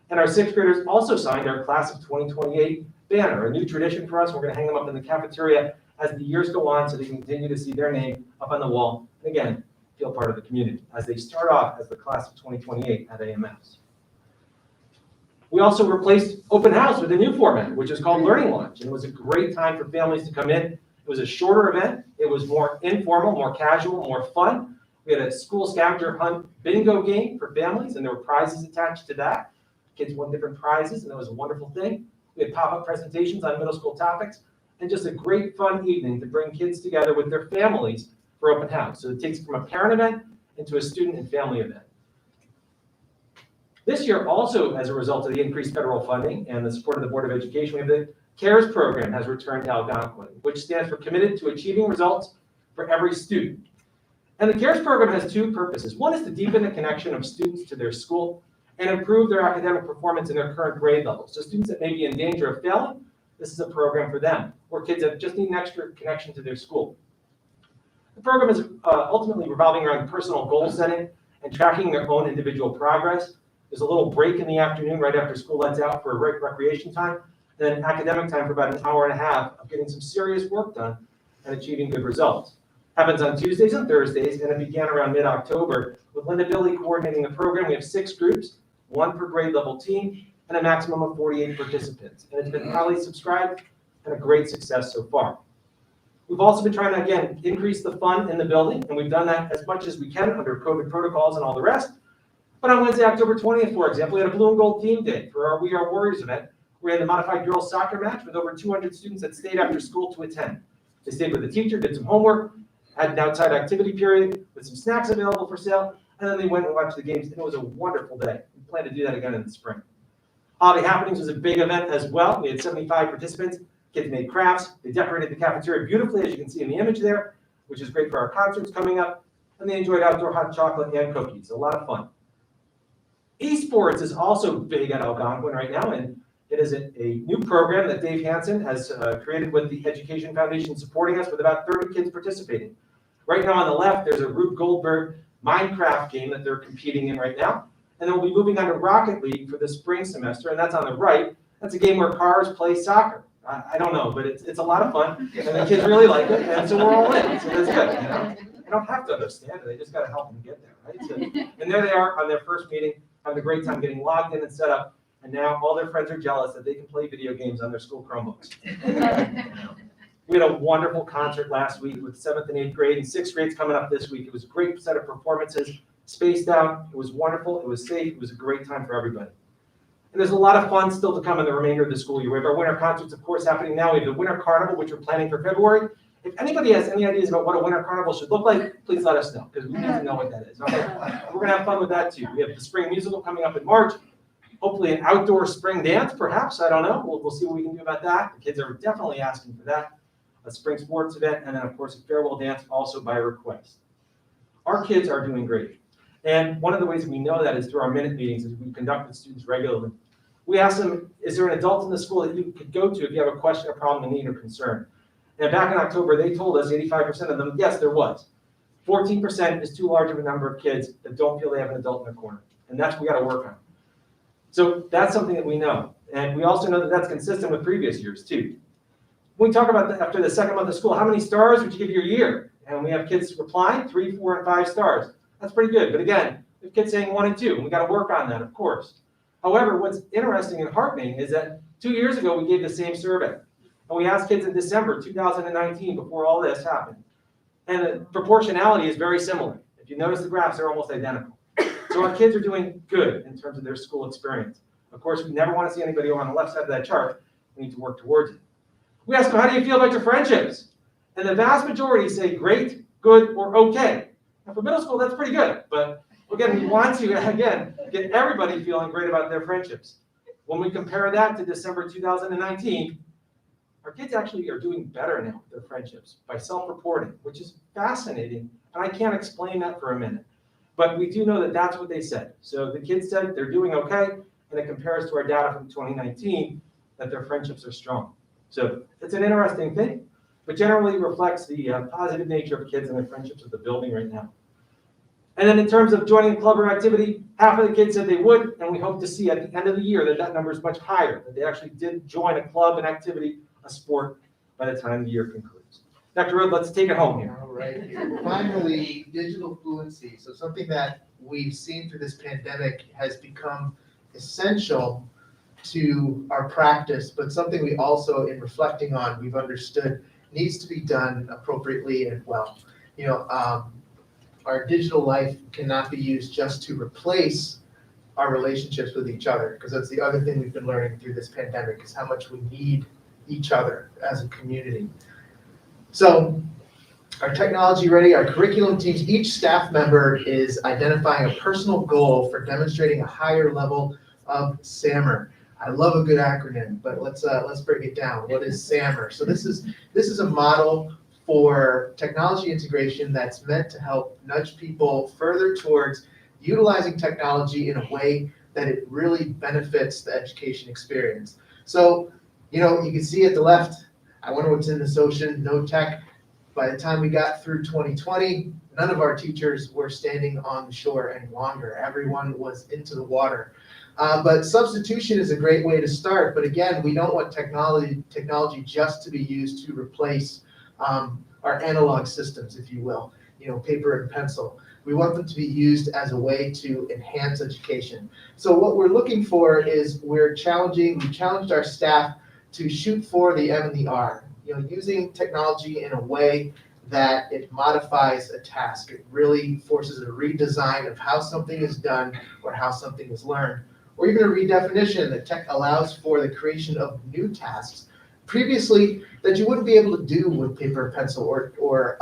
And our 6th graders also signed our Class of 2028 banner, a new tradition for us. We're going to hang them up in the cafeteria as the years go on so they can continue to see their name up on the wall. And again, feel part of the community as they start off as the Class of 2028 at AMS. We also replaced open house with a new format, which is called Learning Lunch. And it was a great time for families to come in. It was a shorter event. It was more informal, more casual, more fun. We had a school scavenger hunt bingo game for families, and there were prizes attached to that. Kids won different prizes, and that was a wonderful thing. We had pop-up presentations on middle school topics, and just a great fun evening to bring kids together with their families for open house. So it takes it from a parent event into a student and family event. This year, also as a result of the increased federal funding and the support of the Board of Education, we have the CARES program has returned to Algonquin, which stands for Committed to Achieving Results for Every Student. And the CARES program has 2 purposes. One is to deepen the connection of students to their school and improve their academic performance in their current grade levels. So students that may be in danger of failing, this is a program for them. Or kids that just need an extra connection to their school. The program is ultimately revolving around personal goal setting and tracking their own individual progress. There's a little break in the afternoon right after school lets out for recreation time, then academic time for about an hour and a half of getting some serious work done and achieving good results. Happens on Tuesdays and Thursdays, and it began around mid-October with Linda Billy coordinating the program. We have 6 groups, 1 per grade level team, and a maximum of 48 participants. And it's been highly subscribed and a great success so far. We've also been trying to, again, increase the fun in the building, and we've done that as much as we can under COVID protocols and all the rest. But on Wednesday, October 20th, for example, we had a blue and gold team day for our We Are Warriors event. We had a modified girls soccer match with over 200 students that stayed after school to attend. They stayed with the teacher, did some homework, had an outside activity period with some snacks available for sale, and then they went and watched the games, and it was a wonderful day. We plan to do that again in the spring. Holiday Happenings was a big event as well. We had 75 participants. Kids made crafts. They decorated the cafeteria beautifully, as you can see in the image there, which is great for our concerts coming up. And they enjoyed outdoor hot chocolate and cookies. A lot of fun. Esports is also big at Algonquin right now, and it is a new program that Dave Hansen has created with the Education Foundation supporting us with about 30 kids participating. Right now on the left, there's a Rube Goldberg Minecraft game that they're competing in right now. And then we'll be moving on to Rocket League for the spring semester, and that's on the right. That's a game where cars play soccer. I don't know, but it's a lot of fun, and the kids really like it, and so we're all in, so that's good, you know? They don't have to understand it, they just gotta help them get there, right? So, and there they are on their first meeting, having a great time getting logged in and set up, and now all their friends are jealous that they can play video games on their school Chromebooks. We had a wonderful concert last week with 7th and 8th grade, and 6th grade's coming up this week. It was a great set of performances, spaced out, it was wonderful, it was safe, it was a great time for everybody. And there's a lot of fun still to come in the remainder of the school year. We have our winter concerts, of course, happening now. We have the Winter Carnival, which we're planning for February. If anybody has any ideas about what a winter carnival should look like, please let us know, because we need to know what that is. Okay? We're going to have fun with that, too. We have the spring musical coming up in March. Hopefully an outdoor spring dance, perhaps. I don't know. We'll see what we can do about that. The kids are definitely asking for that. A spring sports event, and then, of course, a farewell dance also by request. Our kids are doing great. And one of the ways we know that is through our minute meetings as we conduct with students regularly. We ask them, is there an adult in the school that you could go to if you have a question, a problem, a need, or concern? And back in October, they told us, 85% of them, yes, there was. 14% is too large of a number of kids that don't feel they have an adult in their corner. And that's what we got to work on. So that's something that we know. And we also know that that's consistent with previous years, too. When we talk about after the second month of school, how many stars would you give your year? And we have kids replying, 3, 4, and 5 stars. That's pretty good. But again, We have kids saying 1 and 2, and we got to work on that, of course. However, what's interesting and heartening is that 2 years ago, we gave the same survey. And we asked kids in December 2019, before all this happened. And the proportionality is very similar. If you notice the graphs, they're almost identical. So our kids are doing good in terms of their school experience. Of course, we never want to see anybody on the left side of that chart. We need to work towards it. We ask them, how do you feel about your friendships? And the vast majority say great, good, or okay. Now for middle school, that's pretty good. But again, we want to, again, get everybody feeling great about their friendships. When we compare that to December 2019, our kids actually are doing better now with their friendships by self-reporting, which is fascinating. And I can't explain that for a minute. But we do know that that's what they said. So the kids said they're doing okay, and it compares to our data from 2019 that their friendships are strong. So it's an interesting thing, but generally reflects the positive nature of kids and their friendships with the building right now. And then in terms of joining a club or activity, half of the kids said they would, and we hope to see at the end of the year that that number is much higher, that they actually did join a club, an activity, a sport by the time the year concludes. Dr. Rood, let's take it home here. All right, finally, digital fluency. So something that we've seen through this pandemic has become essential to our practice, but something we also, in reflecting on, we've understood needs to be done appropriately and well. Our digital life cannot be used just to replace our relationships with each other, because that's the other thing we've been learning through this pandemic is how much we need each other as a community. So our technology ready, our curriculum teams, each staff member is identifying a personal goal for demonstrating a higher level of SAMR. I love a good acronym, but let's break it down. What is SAMR? So this is a model for technology integration that's meant to help nudge people further towards utilizing technology in a way that it really benefits the education experience. So, you can see at the left, I wonder what's in this ocean, no tech. By the time we got through 2020, none of our teachers were standing on the shore any longer. Everyone was into the water. But substitution is a great way to start. But again, we don't want technology just to be used to replace our analog systems, if you will, paper and pencil. We want them to be used as a way to enhance education. So what we're looking for is we challenged our staff to shoot for the M and the R, using technology in a way that it modifies a task. It really forces a redesign of how something is done or how something is learned, or even a redefinition that tech allows for the creation of new tasks previously that you wouldn't be able to do with paper and pencil or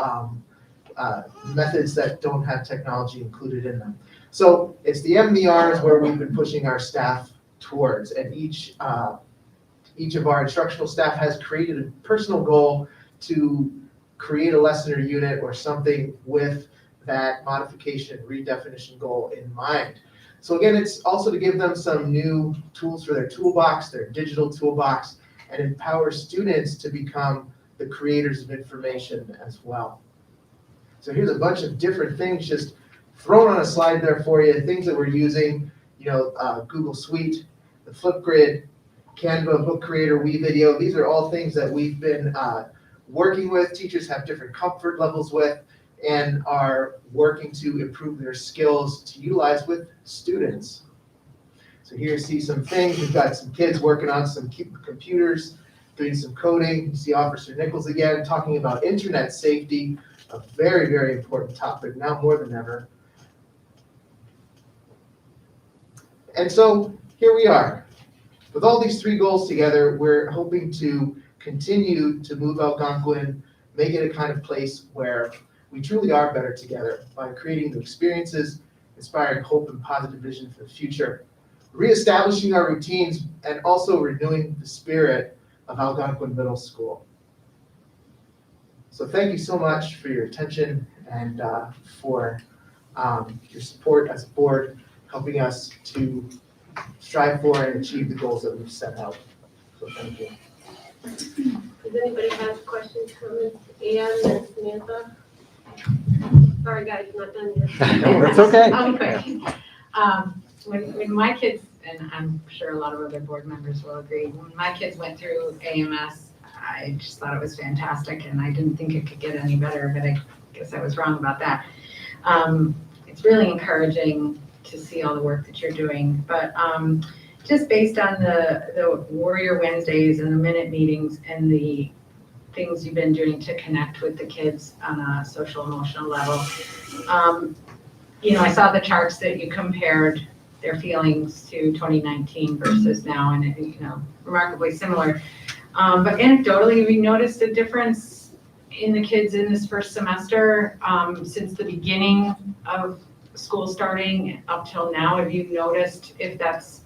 methods that don't have technology included in them. So it's the M and the R's where we've been pushing our staff towards, and each of our instructional staff has created a personal goal to create a lesson or unit or something with that modification, redefinition goal in mind. So again, it's also to give them some new tools for their toolbox, their digital toolbox, and empower students to become the creators of information as well. So here's a bunch of different things just thrown on a slide there for you, things that we're using, Google Suite, the Flipgrid, Canva, Book Creator, WeVideo. These are all things that we've been working with. Teachers have different comfort levels with and are working to improve their skills to utilize with students. So here you see some things. We've got some kids working on some computers, doing some coding. You see Officer Nichols again talking about internet safety, a very, very important topic now more than ever. And so here we are. With all these three goals together, we're hoping to continue to move Algonquin, make it a kind of place where we truly are better together by creating new experiences, inspiring hope and positive vision for the future, reestablishing our routines, and also renewing the spirit of Algonquin Middle School. So thank you so much for your attention and for your support as a board, helping us to strive for and achieve the goals that we've set out. So thank you. Does anybody have questions, comments? Ann and Samantha? Sorry, guys, not done yet. That's okay. When my kids, and I'm sure a lot of other board members will agree, when my kids went through AMS, I just thought it was fantastic, and I didn't think it could get any better, but I guess I was wrong about that. It's really encouraging to see all the work that you're doing. But just based on the Warrior Wednesdays and the minute meetings and the things you've been doing to connect with the kids on a social emotional level, I saw the charts that you compared their feelings to 2019 versus now, and it, remarkably similar. But anecdotally, have you noticed a difference in the kids in this first semester since the beginning of school starting up till now? Have you noticed if that's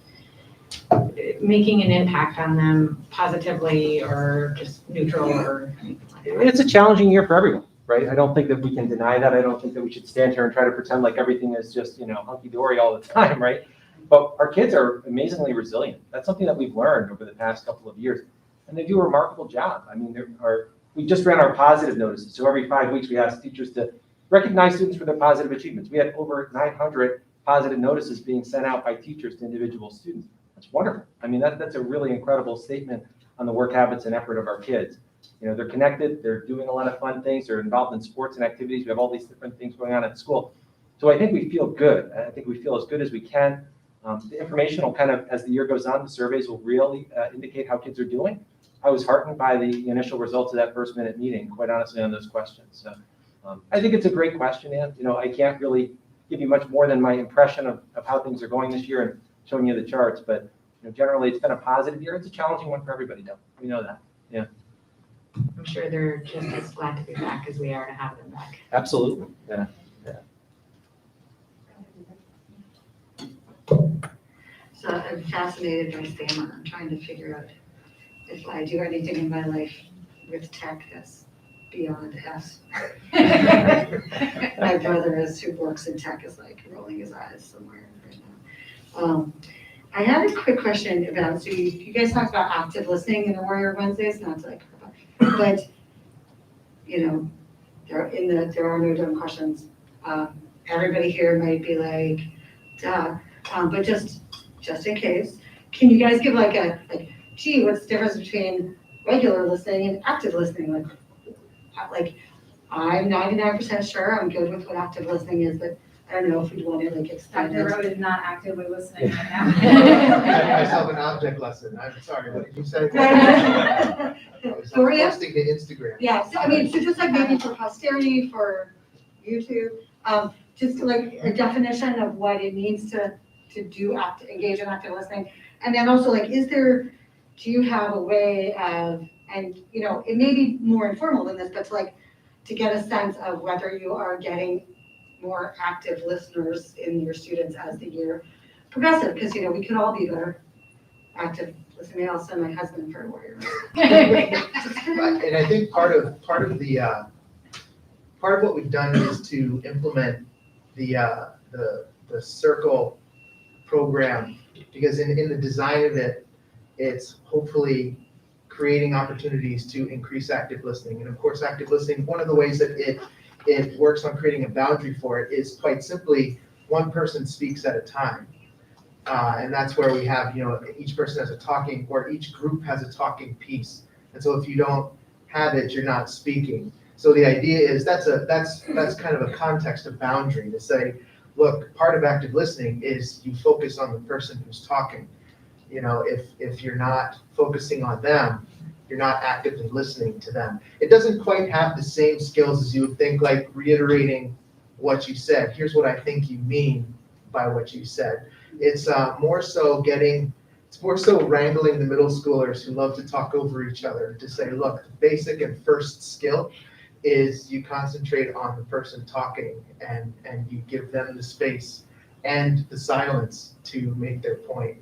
making an impact on them positively or just neutral or anything like that? It's a challenging year for everyone, right? I don't think that we can deny that. I don't think that we should stand here and try to pretend like everything is just, hunky-dory all the time, right? But our kids are amazingly resilient. That's something that we've learned over the past couple of years. And they do a remarkable job. I mean, we just ran our positive notices. So every 5 weeks, we ask teachers to recognize students for their positive achievements. We had over 900 positive notices being sent out by teachers to individual students. That's wonderful. I mean, that's a really incredible statement on the work habits and effort of our kids. They're connected, they're doing a lot of fun things, they're involved in sports and activities. We have all these different things going on at school. So I think we feel good. I think we feel as good as we can. The information will kind of, as the year goes on, the surveys will really indicate how kids are doing. I was heartened by the initial results of that first minute meeting, quite honestly, on those questions. So I think it's a great question, Ann. I can't really give you much more than my impression of how things are going this year and showing you the charts, but generally it's been a positive year. It's a challenging one for everybody, though. We know that. Yeah. I'm sure they're just as glad to be back as we are to have them back. Absolutely. Yeah. So I'm fascinated by stammer. I'm trying to figure out if I do anything in my life with tech that's beyond S. My brother who works in tech is like rolling his eyes somewhere right now. I had a quick question about, so you guys talked about active listening in the Warrior Wednesdays, not to like, but there are no dumb questions. Everybody here might be like, duh, but just in case, can you guys give gee, what's the difference between regular listening and active listening? Like I'm 99% sure I'm good with what active listening is, but I don't know if we'd want to extend Dr. it. Road is not actively listening right I now. gave myself an object lesson. I'm sorry, what did you say? I was Gloria? posting to Instagram. Yeah, so so just maybe for posterity, for YouTube, just a definition of what it means to engage in active listening. And then also do you have a way of, and it may be more informal than this, but to get a sense of whether you are getting more active listeners in your students as the year progresses, because we could all be better active listening. I'll send my husband for a Warrior. And I think part of what we've done is to implement the circle program, because in the design of it, it's hopefully creating opportunities to increase active listening. And of course, active listening, one of the ways that it works on creating a boundary for it is quite simply one person speaks at a time. And that's where we have, each person has a talking, or each group has a talking piece. And so if you don't have it, you're not speaking. So the idea is that's kind of a context, a boundary to say, look, part of active listening is you focus on the person who's talking. If you're not focusing on them, you're not actively listening to them. It doesn't quite have the same skills as you would think, like reiterating what you said. Here's what I think you mean by what you said. It's more so wrangling the middle schoolers who love to talk over each other to say, look, the basic and first skill is you concentrate on the person talking and you give them the space and the silence to make their point.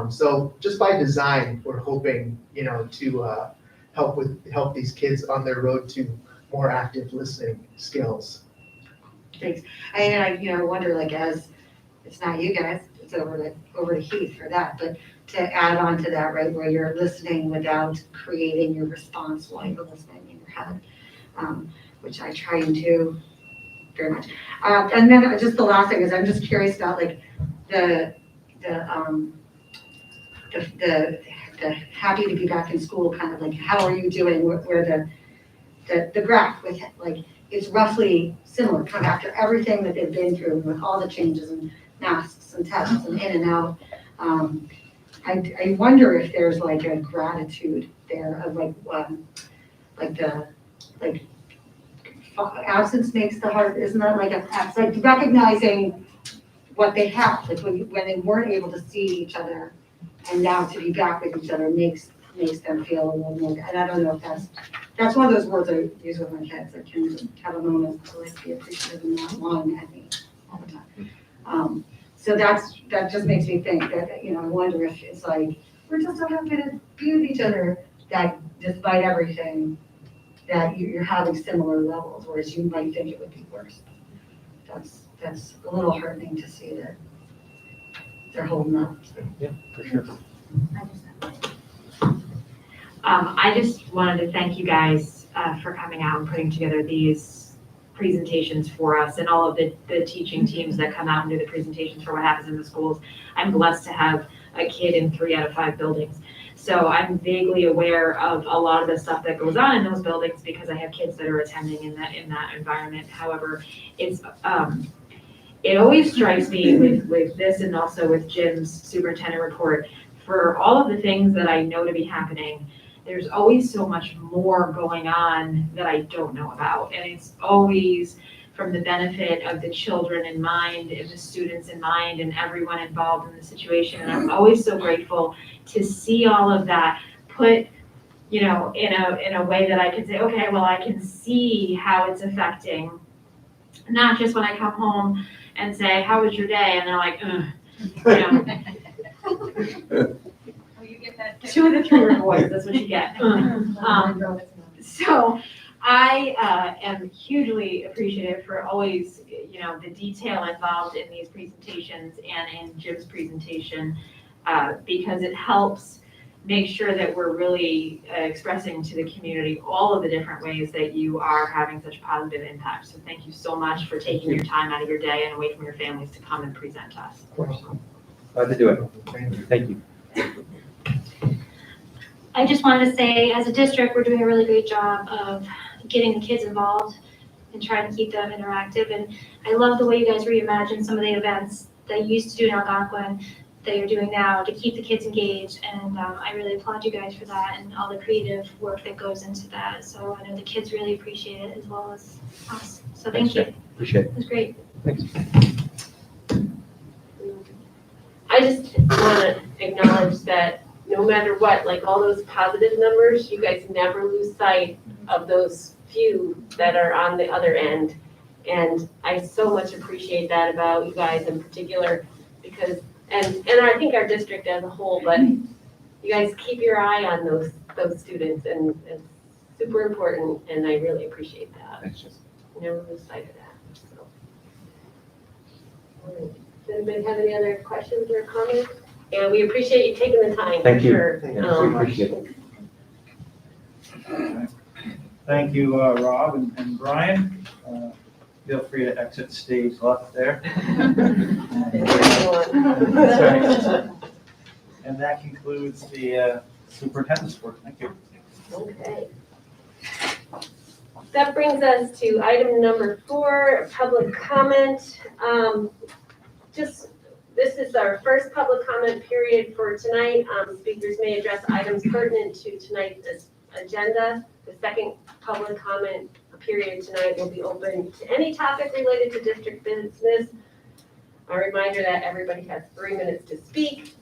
So just by design, we're hoping, to help these kids on their road to more active listening skills. Thanks. And I wonder, as it's not you guys, it's over to Heath for that, but to add on to that, right, where you're listening without creating your response while you're listening in your head, which I try and do very much. And then just the last thing is I'm just curious about the happy to be back in school kind of how are you doing, where the graph with it's roughly similar kind of after everything that they've been through with all the changes, and masks and tests and in and out. I wonder if there's like a gratitude there of absence makes the heart, isn't that like it's like recognizing what they have, like when they weren't able to see each other, and now to be back with each other makes them feel a little more, and I don't know if that's one of those words I use with my kids. I can have a moment to like be appreciative and not whine at me all the time. So that just makes me think that, I wonder if it's like, we're just so happy to be with each other, that despite everything, that you're having similar levels, whereas you might think it would be worse. That's a little heartening to see that they're holding up. Yeah, for sure. I just wanted to thank you guys for coming out and putting together these presentations for us, and all of the teaching teams that come out and do the presentations for what happens in the schools. I'm blessed to have a kid in 3 out of 5 buildings. So I'm vaguely aware of a lot of the stuff that goes on in those buildings because I have kids that are attending in that environment. However, it always strikes me with this, and also with Jim's superintendent report, for all of the things that I know to be happening, there's always so much more going on that I don't know about. And it's always from the benefit of the children in mind, and the students in mind, and everyone involved in the situation. And I'm always so grateful to see all of that put, in a way that I can say, okay, well, I can see how it's affecting, not just when I come home and say, how was your day? And they're like, You get that? 2 of the 3 were boys, that's what you get. So I am hugely appreciative for always, the detail involved in these presentations and in Jim's presentation, because it helps make sure that we're really expressing to the community all of the different ways that you are having such positive impact. So thank you so much for taking your time out of your day and away from your families to come and present to us. Of course. Glad to do it. Thank you. I just wanted to say, as a district, we're doing a really great job of getting the kids involved and trying to keep them interactive. And I love the way you guys reimagine some of the events that you used to do in Algonquin that you're doing now to keep the kids engaged. And I really applaud you guys for that and all the creative work that goes into that. So I know the kids really appreciate it as well as us. So thank you. Appreciate it. It was great. Thanks. I just want to acknowledge that no matter what, like all those positive numbers, you guys never lose sight of those few that are on the other end. And I so much appreciate that about you guys in particular, because, and I think our district as a whole, but you guys keep your eye on those students, and it's super important, and I really appreciate that. Thanks, Jess. Never lose sight of that, so. All right. Does anybody have any other questions or comments? And we appreciate you taking the time. Thank for you. sure. Yeah, we appreciate it. Thank you, Rob and Brian. Feel free to exit stage left there. That's right. And that concludes the superintendent's report. Thank you. Okay. That brings us to item number 4, public comment. This is our first public comment period for tonight. Speakers may address items pertinent to tonight's agenda. The second public comment period tonight will be open to any topic related to district business. A reminder that everybody has 3 minutes to speak.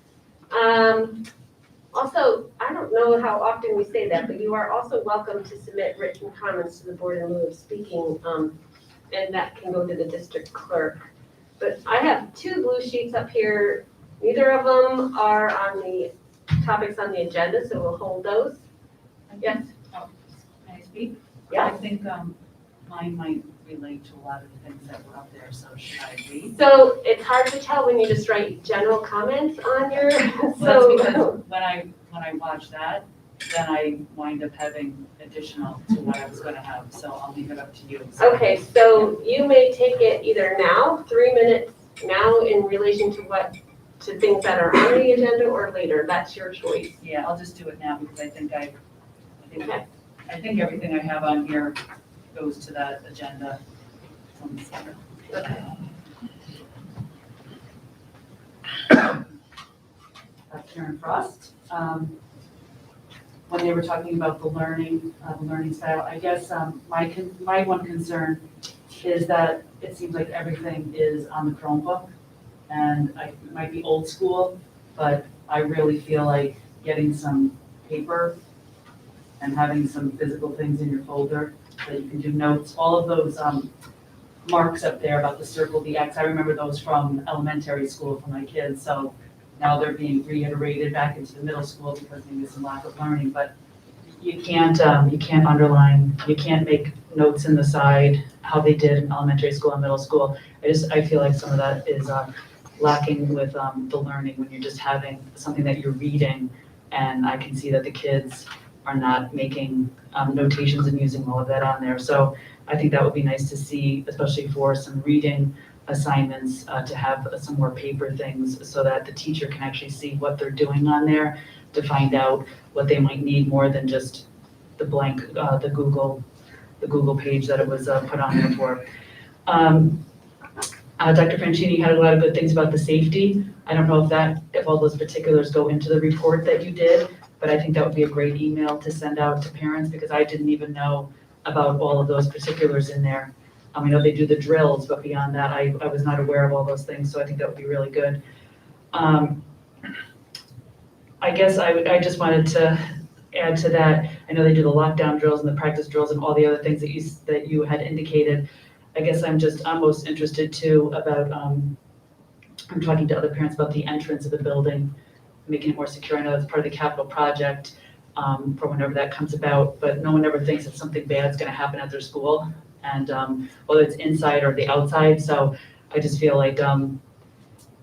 Also, I don't know how often we say that, but you are also welcome to submit written comments to the board in lieu of speaking, and that can go to the district clerk. But I have 2 blue sheets up here. Neither of them are on the topics on the agenda, so we'll hold those. Yes? Can I speak? Yeah. I think mine might relate to a lot of the things that were up there, so should I read? So it's hard to tell when you just write general comments on your, Well, so. that's because when I watch that, then I wind up having additional to what I was gonna have, so I'll leave it up to you. Okay, so you may take it either now, 3 minutes now in relation to things that are on the agenda, or later. That's your choice. Yeah, I'll just do it now because I think Okay. I think everything I have on here goes to that agenda. Okay. Karen Frost. When they were talking about the learning style, I guess my one concern is that it seems like everything is on the Chromebook. And it might be old school, but I really feel like getting some paper and having some physical things in your folder that you can do notes, all of those marks up there about the circle, the X, I remember those from elementary school for my kids, so now they're being reiterated back into the middle school because maybe some lack of learning, but you can't underline, you can't make notes in the side how they did in elementary school and middle school. I feel like some of that is lacking with the learning when you're just having something that you're reading, and I can see that the kids are not making notations and using all of that on there. So I think that would be nice to see, especially for some reading assignments, to have some more paper things so that the teacher can actually see what they're doing on there to find out what they might need more than just the blank, the Google page that it was put on there for. Dr. Franchini had a lot of good things about the safety. I don't know if all those particulars go into the report that you did, but I think that would be a great email to send out to parents because I didn't even know about all of those particulars in there. I know they do the drills, but beyond that, I was not aware of all those things, so I think that would be really good. I guess I just wanted to add to that. I know they do the lockdown drills and the practice drills and all the other things that you had indicated. I guess I'm most interested too about, I'm talking to other parents about the entrance of the building, making it more secure. I know that's part of the capital project for whenever that comes about, but no one ever thinks that something bad is going to happen at their school, and whether it's inside or the outside. So I just feel like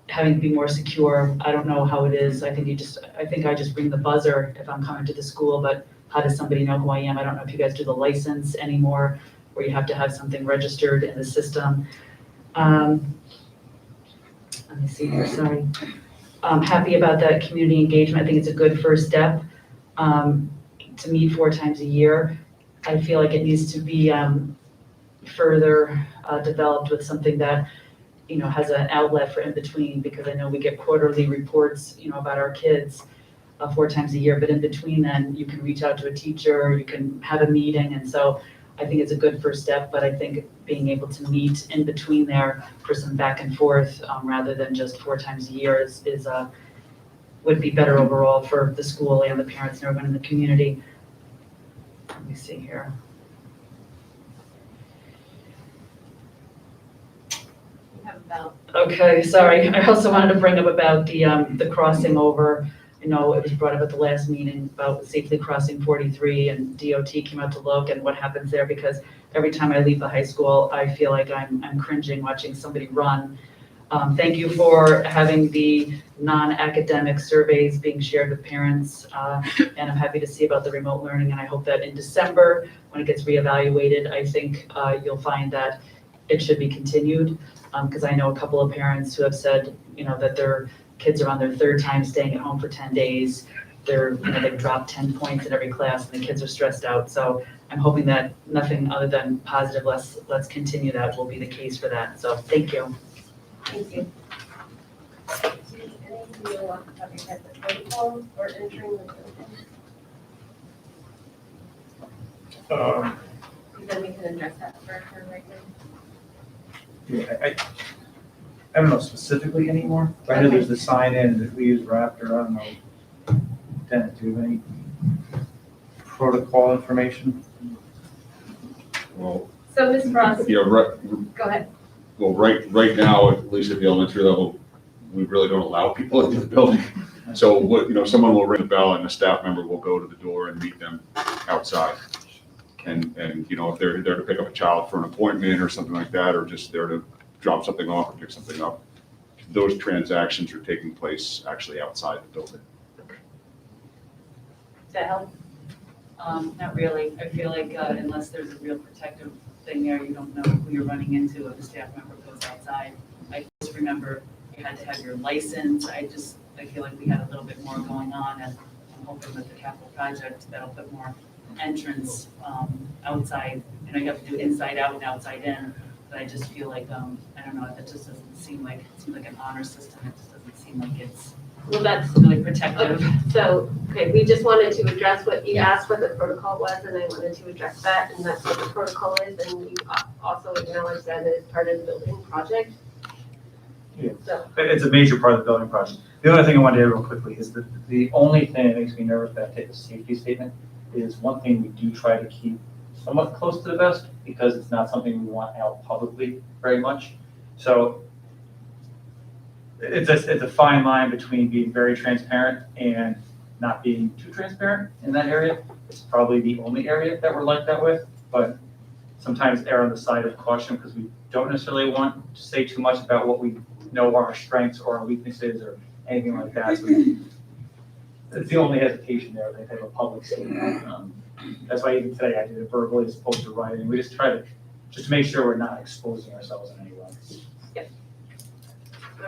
having to be more secure. I don't know how it is. I think I just ring the buzzer if I'm coming to the school, but how does somebody know who I am? I don't know if you guys do the license anymore, where you have to have something registered in the system. Let me see here, sorry. I'm happy about that community engagement. I think it's a good first step to meet 4 times a year. I feel like it needs to be further developed with something that, has an outlet for in between, because I know we get quarterly reports, about our kids 4 times a year, but in between then you can reach out to a teacher, you can have a meeting. And so I think it's a good first step, but I think being able to meet in between there for some back and forth rather than just 4 times a year would be better overall for the school and the parents and everyone in the community. Let me see here. Okay, sorry. I also wanted to bring up about the crossing over. I know it was brought up at the last meeting about safely crossing 43, and DOT came out to look and what happens there, because every time I leave the high school, I feel like I'm cringing watching somebody run. Thank you for having the non-academic surveys being shared with parents, and I'm happy to see about the remote learning, and I hope that in December, when it gets reevaluated, I think you'll find that it should be continued, because I know a couple of parents who have said, that their kids are on their 3rd time staying at home for 10 days. They've dropped 10 points in every class and the kids are stressed out. So I'm hoping that nothing other than positive, let's continue that will be the case for that. So thank you. Thank you. Anything you want to have your head the protocol or entering the building? Then we can address that for her right now. Yeah, I don't know specifically anymore. I know there's the sign in that we use Raptor. I don't know. Lieutenant, do you have any protocol information? Well, So Ms. Frost, yeah, go ahead. well, right now, at least at the elementary level, we really don't allow people into the building. So someone will ring the bell and a staff member will go to the door and meet them outside. And if they're there to pick up a child for an appointment or something like that, or just there to drop something off or pick something up, those transactions are taking place actually outside the building. Does that help? Not really. I feel like unless there's a real protective thing there, you don't know who you're running into if a staff member goes outside. I just remember you had to have your license. I feel like we had a little bit more going on, and I'm hoping with the capital project that'll put more entrance outside. You have to do inside out and outside in. But I just feel like I don't know. That just doesn't seem like an honor system. It just doesn't seem seem like it's Well, that's, really protective. so, okay, we just wanted to address what you asked, what the protocol was, and I wanted to address that, and that's what the protocol is, and we also acknowledge that it is part of the building project. Yeah. So, It's a major part of the building project. The other thing I wanted to add real quickly is that the only thing that makes me nervous about taking a safety statement is one thing we do try to keep somewhat close to the vest because it's not something we want out publicly very much. So it's a fine line between being very transparent and not being too transparent in that area. It's probably the only area that we're like that with, but sometimes err on the side of caution because we don't necessarily want to say too much about what we know are our strengths or our weaknesses or anything like that. So it's the only hesitation there, they have a public statement. That's why even today I did it verbally as opposed to writing. We just try to make sure we're not exposing ourselves in any way.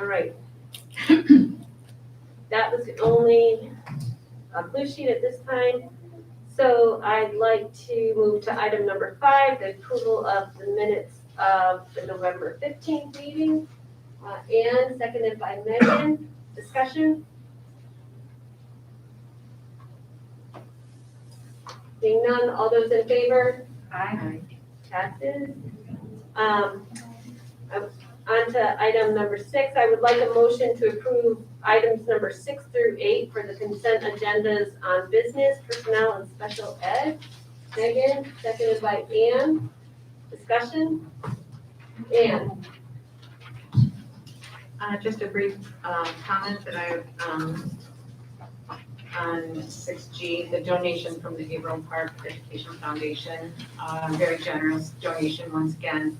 all right. That was the only blue sheet at this time. So I'd like to move to item number 5, the approval of the minutes of the November 15th meeting. And seconded by Megan. Discussion? Seeing none, all those in favor? Aye. Passes. On to item number 6, I would like a motion to approve items number 6 through 8 for the consent agendas on business, personnel, and special ed. Megan, seconded by Ann. Discussion? Ann? Just a brief comment that I, on 6G, the donation from the Averill Park Education Foundation, very generous donation once again,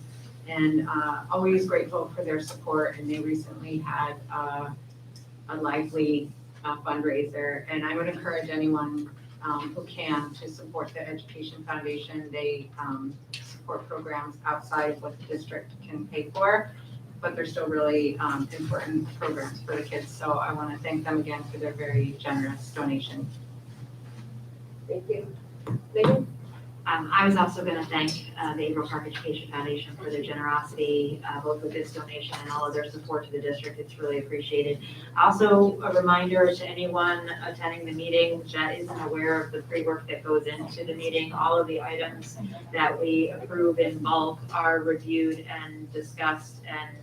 and always grateful for their support, and they recently had a lively fundraiser, and I would encourage anyone who can to support the Education Foundation. They support programs outside of what the district can pay for, but they're still really important programs for the kids. So I want to thank them again for their very generous donation. Thank you. Megan? I was also going to thank the Averill Park Education Foundation for their generosity, both with this donation and all of their support to the district. It's really appreciated. Also, a reminder to anyone attending the meeting that isn't aware of the pre-work that goes into the meeting, all of the items that we approve in bulk are reviewed and discussed and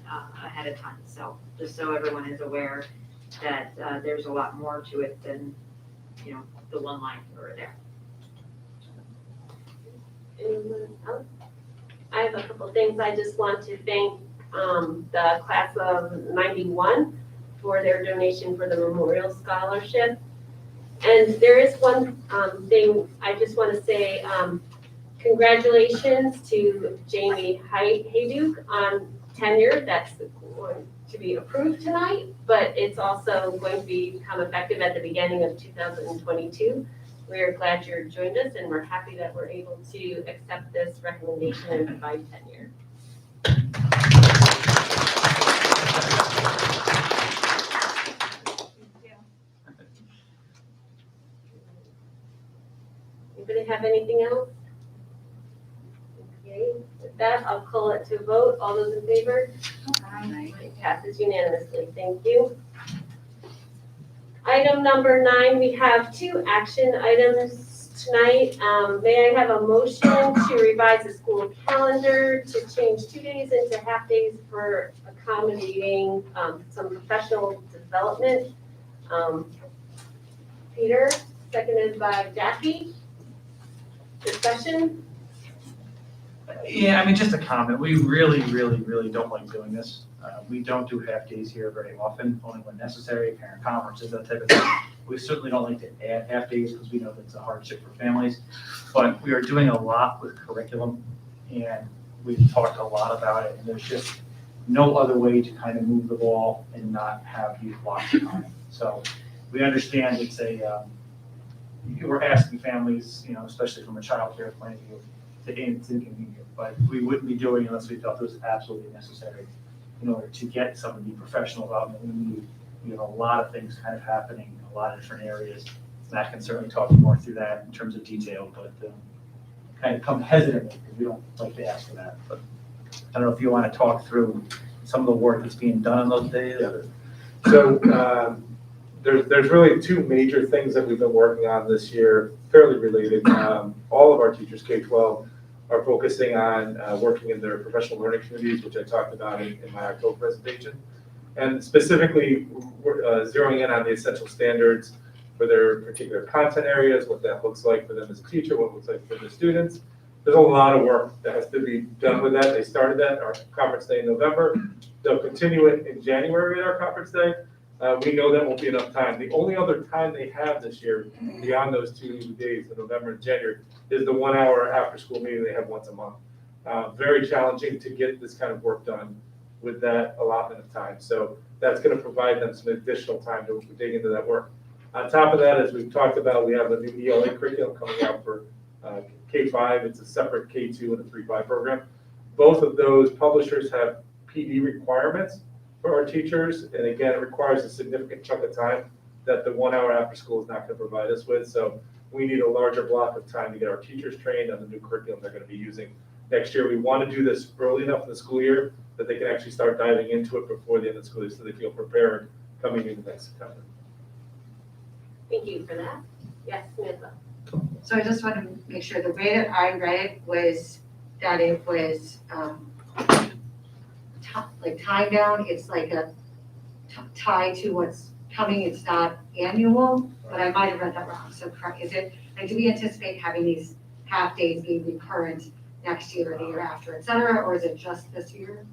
ahead of time. So just so everyone is aware that there's a lot more to it than, the one line over there. Anyone else? I have a couple things. I just want to thank the class of 91 for their donation for the Memorial Scholarship. And there is one thing I just want to say, congratulations to Jamie Hayduke on tenure. That's going to be approved tonight, but it's also going to become effective at the beginning of 2022. We are glad you joined us, and we're happy that we're able to accept this recommendation and provide tenure. Anybody have anything else? Okay, with that, I'll call it to a vote. All those in favor? Aye. It passes unanimously. Thank you. Item number 9, we have 2 action items tonight. May I have a motion to revise the school calendar to change 2 days into half days for accommodating some professional development? Peter, seconded by Jackie. Discussion? Yeah, I mean, just a comment. We really don't like doing this. We don't do half days here very often, only when necessary, parent conferences, that type of thing. We certainly don't like to add half days because we know that's a hardship for families. But we are doing a lot with curriculum, and we've talked a lot about it, and there's just no other way to kind of move the ball and not have these blocks of time. So we understand it's we're asking families, especially from a child care point of view, it's inconvenient, but we wouldn't be doing it unless we felt it was absolutely necessary in order to get some of the professional development. We have a lot of things kind of happening in a lot of different areas. Matt can certainly talk more through that in terms of detail, but kind of come hesitantly because we don't like to ask for that. But I don't know if you want to talk through some of the work that's being done on those days. So there's really two major things that we've been working on this year, fairly related. All of our teachers, K-12, are focusing on working in their professional learning communities, which I talked about in my October presentation. And specifically, we're zeroing in on the essential standards for their particular content areas, what that looks like for them as a teacher, what it looks like for the students. There's a lot of work that has to be done with that. They started that, our conference day in November. They'll continue it in January at our conference day. We know that won't be enough time. The only other time they have this year, beyond those 2 days in November and January, is the 1 hour after-school meeting they have once a month. Very challenging to get this kind of work done with that allotment of time. So that's going to provide them some additional time to dig into that work. On top of that, as we've talked about, we have a new Ela Curriculum coming out for K-5. It's a separate K-2 and a 3-5 program. Both of those publishers have PD requirements for our teachers. And again, it requires a significant chunk of time that the 1 hour after school is not going to provide us with. So we need a larger block of time to get our teachers trained on the new curriculum they're going to be using next year. We want to do this early enough in the school year that they can actually start diving into it before the end of the school year so they feel prepared coming into next September. Thank you for that. Yes, Samantha. So I just want to make sure the way that I read it was that it was like time down, it's like a tie to what's coming, it's not annual, but I might have read that wrong. So correct, is it, like, do we anticipate having these half days being recurrent next year or the year after, et cetera, or is it just this year?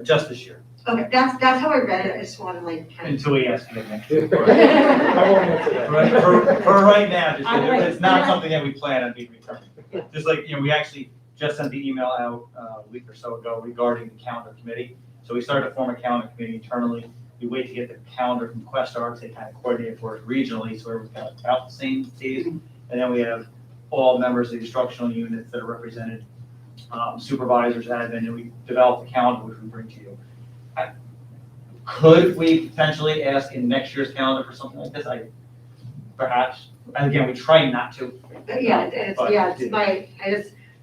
Just this year, Okay, that's how I read it, I just want to like kind of. until we ask again next year. I won't answer that. Right, for right now, I'm like, it's not yeah. something that we plan on being returned. Just like, we actually just sent the email out a week or so ago regarding the calendar committee. So we started to form a calendar committee internally. We wait to get the calendar from QuestArcs, they kind of coordinate for us regionally, so everyone's got about the same days. And then we have all members of the instructional units that are represented, supervisors, admin, and we develop the calendar, which we bring to you. Could we potentially ask in next year's calendar for something like this? Perhaps, and again, we try not to. But yeah,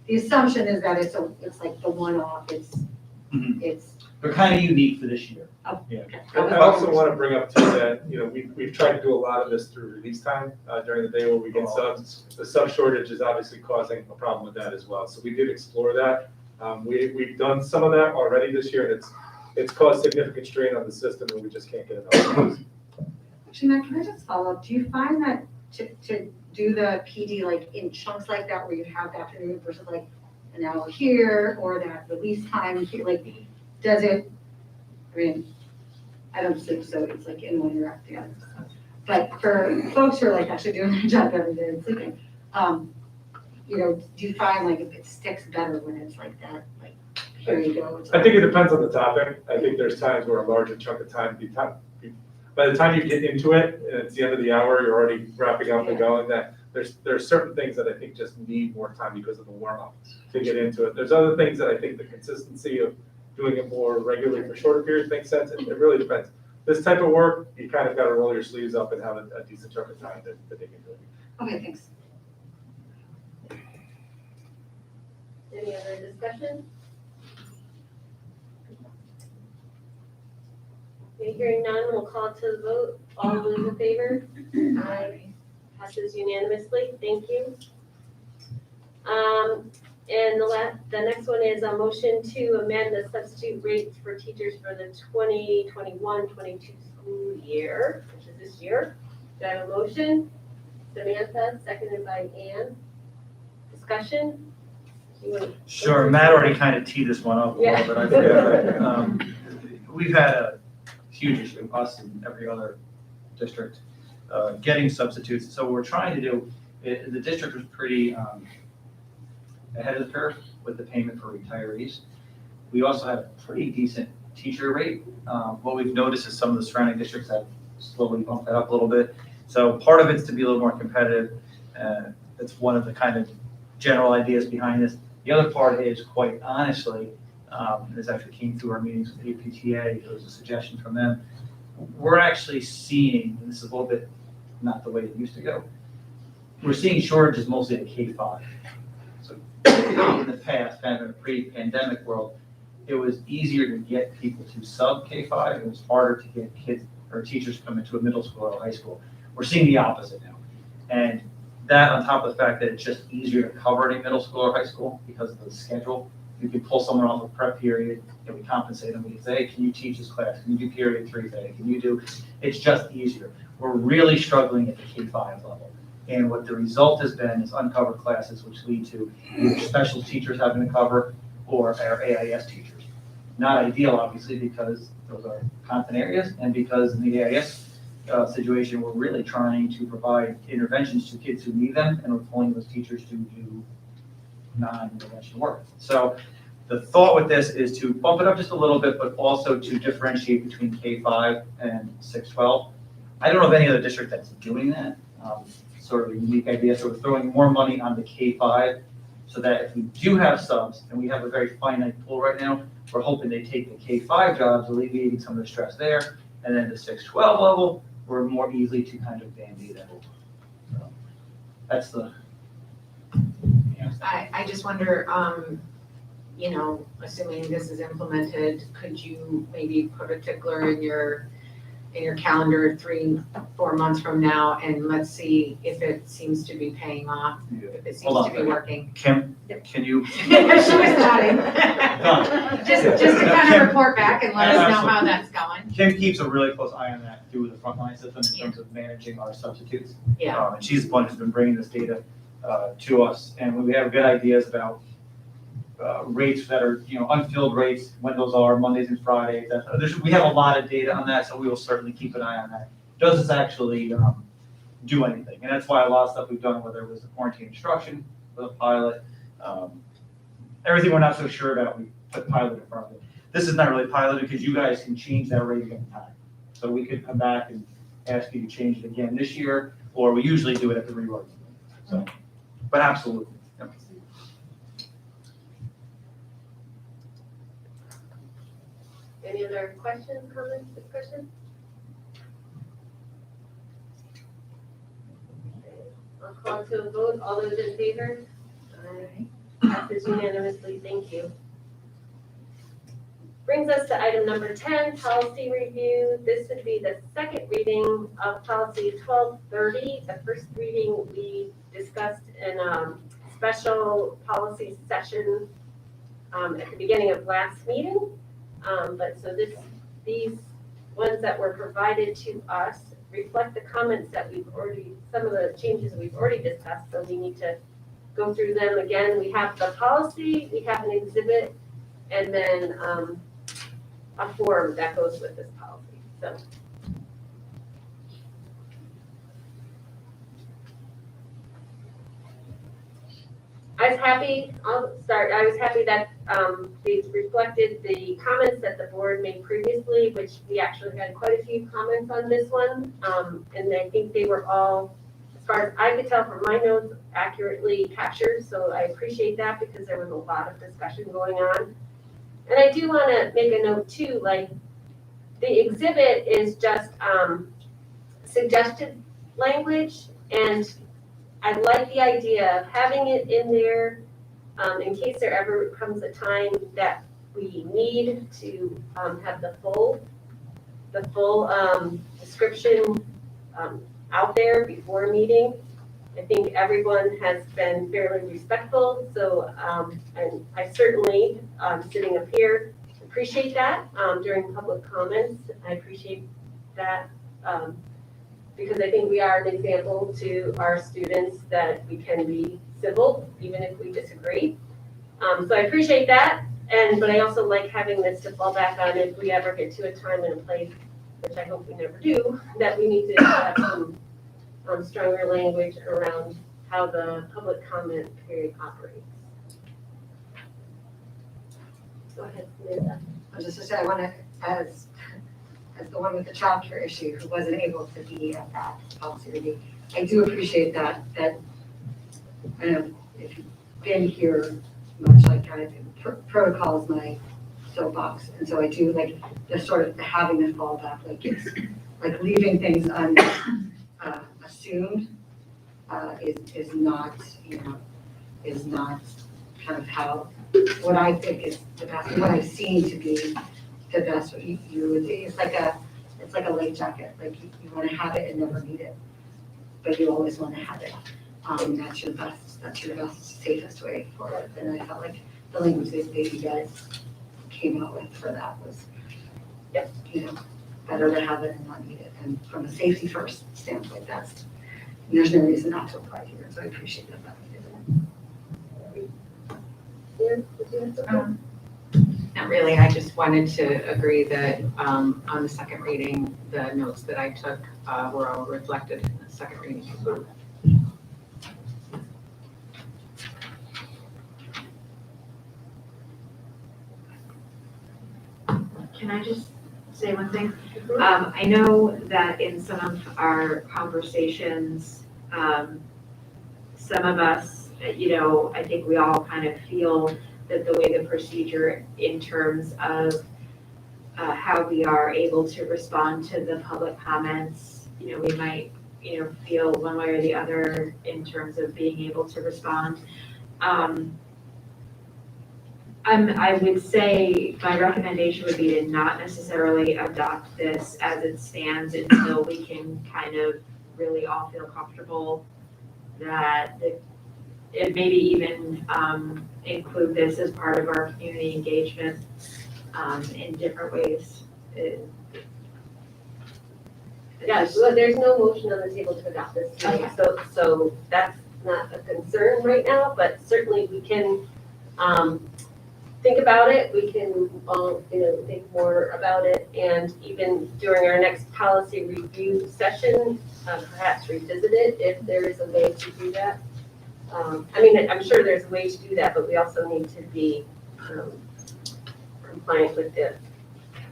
the assumption is that it's like the one-off, it's. They're kind of unique for this year. Oh, Yeah. okay. I also want to bring up too that, we've tried to do a lot of this through release time during the day where we get subs. The sub shortage is obviously causing a problem with that as well. So we did explore that. We've done some of that already this year, and it's caused significant strain on the system, and we just can't get enough of those. Actually, Matt, can I just follow up? Do you find that to do the PD like in chunks like that where you have the afternoon versus like an hour here or that release time here, like, does it, I mean, I don't sleep, so it's like in one ear out the other. But for folks who are like actually doing their job every day and sleeping, do you find like it sticks better when it's like that, like, here you go? I think it depends on the topic. I think there's times where a larger chunk of time, by the time you get into it, and it's the end of the hour, you're already wrapping up and going, that there's certain things that I think just need more time because of the warm-up to get into it. There's other things that I think the consistency of doing it more regularly for shorter periods makes sense. It really depends. This type of work, you kind of got to roll your sleeves up and have a decent chunk of time to dig into it. Okay, thanks. Any other discussion? Okay, hearing none, we'll call to the vote. All those in favor? Aye. Passes unanimously. Thank you. And the next one is a motion to amend the substitute rates for teachers for the 2021-22 school year, which is this year. Do I have a motion? Samantha, seconded by Ann. Discussion? Sure, Matt already kind of teed this one up a little bit, I forget. We've had a huge issue, us and every other district, getting substitutes. So what we're trying to do, the district was pretty ahead of the curve with the payment for retirees. We also have a pretty decent teacher rate. What we've noticed is some of the surrounding districts have slowly bumped that up a little bit. So part of it's to be a little more competitive. That's one of the kind of general ideas behind this. The other part is, quite honestly, this actually came through our meetings with APTA, it was a suggestion from them. We're actually seeing, and this is a little bit not the way it used to go, we're seeing shortages mostly at K-5. So in the past, kind of in a pre-pandemic world, it was easier to get people to sub K-5. It was harder to get kids or teachers to come into a middle school or high school. We're seeing the opposite now. And that on top of the fact that it's just easier to cover in a middle school or high school because of the schedule. You can pull someone off a prep period and we compensate them. We can say, hey, can you teach this class? Can you do period 3 today? Can you do, it's just easier. We're really struggling at the K-5 level. And what the result has been is uncovered classes, which lead to either special teachers having to cover or our AIS teachers. Not ideal, obviously, because those are content areas and because in the AIS situation, we're really trying to provide interventions to kids who need them, and we're pulling those teachers to do non-intervention work. So the thought with this is to bump it up just a little bit, but also to differentiate between K-5 and 6-12. I don't know of any other district that's doing that. Sort of a unique idea. So we're throwing more money on the K-5 so that if we do have subs, and we have a very finite pool right now, we're hoping they take the K-5 jobs, alleviating some of the stress there, and then the 6-12 level, we're more easily to kind of band-aid that. So that's the. I just wonder, you know, assuming this is implemented, could you maybe put a tickler in your calendar 3-4 months from now, and let's see if it seems to be paying off, if it seems to be working. Kim, can you? She was nodding. Just to kind of report back and let us know how that's going. Kim keeps a really close eye on that through the frontline system in terms of managing our substitutes. Yeah. And she's the one who's been bringing this data to us, and we have good ideas about rates that are, you know, unfilled rates, when those are Mondays and Fridays. We have a lot of data on that, so we will certainly keep an eye on that. Does this actually do anything? And that's why a lot of stuff we've done, whether it was the quarantine instruction, with a pilot, everything we're not so sure about, we put pilot in front of it. This is not really piloted because you guys can change that rate any time. So we could come back and ask you to change it again this year, or we usually do it at the reward. So, but absolutely. Yep. Any other questions, comments, discussion? I'll call to a vote. All those in favor? Aye. Passes unanimously. Thank you. Brings us to item number 10, policy review. This would be the second reading of policy 1230. The first reading we discussed in a special policy session at the beginning of last meeting. But so these ones that were provided to us reflect the comments that some of the changes we've already discussed, so we need to go through them again. We have the policy, we have an exhibit, and then a form that goes with this policy. So. I'll start. I was happy that these reflected the comments that the board made previously, which we actually had quite a few comments on this one. And I think they were all, as far as I could tell from my notes, accurately captured. So I appreciate that because there was a lot of discussion going on. And I do want to make a note too, like the exhibit is just suggested language, and I like the idea of having it in there in case there ever comes a time that we need to have the full description out there before a meeting. I think everyone has been fairly respectful, so and I certainly, sitting up here, appreciate that during public comments. I appreciate that because I think we are an example to our students that we can be civil, even if we disagree. So I appreciate that, but I also like having this to fall back on if we ever get to a time and a place, which I hope we never do, that we need to have some stronger language around how the public comment period operates. Go ahead, Samantha. I was just to say, I want to, as the one with the childcare issue who wasn't able to be at that policy review, I do appreciate that I know if you've been here much, like protocol is my soapbox, and so I do like the sort of having the fallback, like it's like leaving things assumed is not, you know, is not kind of how what I think is the best, what I've seen to be the best, it's like a life jacket, like you want to have it and never need it, but you always want to have it. That's your best, safest way forward. And I felt like the language that you guys came out with for that was, you know, better to have it and not need it. And from a safety first standpoint, there's no reason not to apply here. So I appreciate that. Not really, I just wanted to agree that on the second reading, the notes that I took were all reflected in the second reading as well. Can I just say one thing? I know that in some of our conversations, some of us, you know, I think we all kind of feel that the way the procedure in terms of how we are able to respond to the public comments, you know, we might, you know, feel one way or the other in terms of being able to respond. I would say my recommendation would be to not necessarily adopt this as it stands until we can kind of really all feel comfortable that it maybe even include this as part of our community engagement in different ways. Yes, well, there's no motion on the table to adopt this tonight, so that's not a concern right now, but certainly we can think about it, we can all, you know, think more about it, and even during our next policy review session, perhaps revisit it if there is a way to do that. I mean, I'm sure there's a way to do that, but we also need to be compliant with the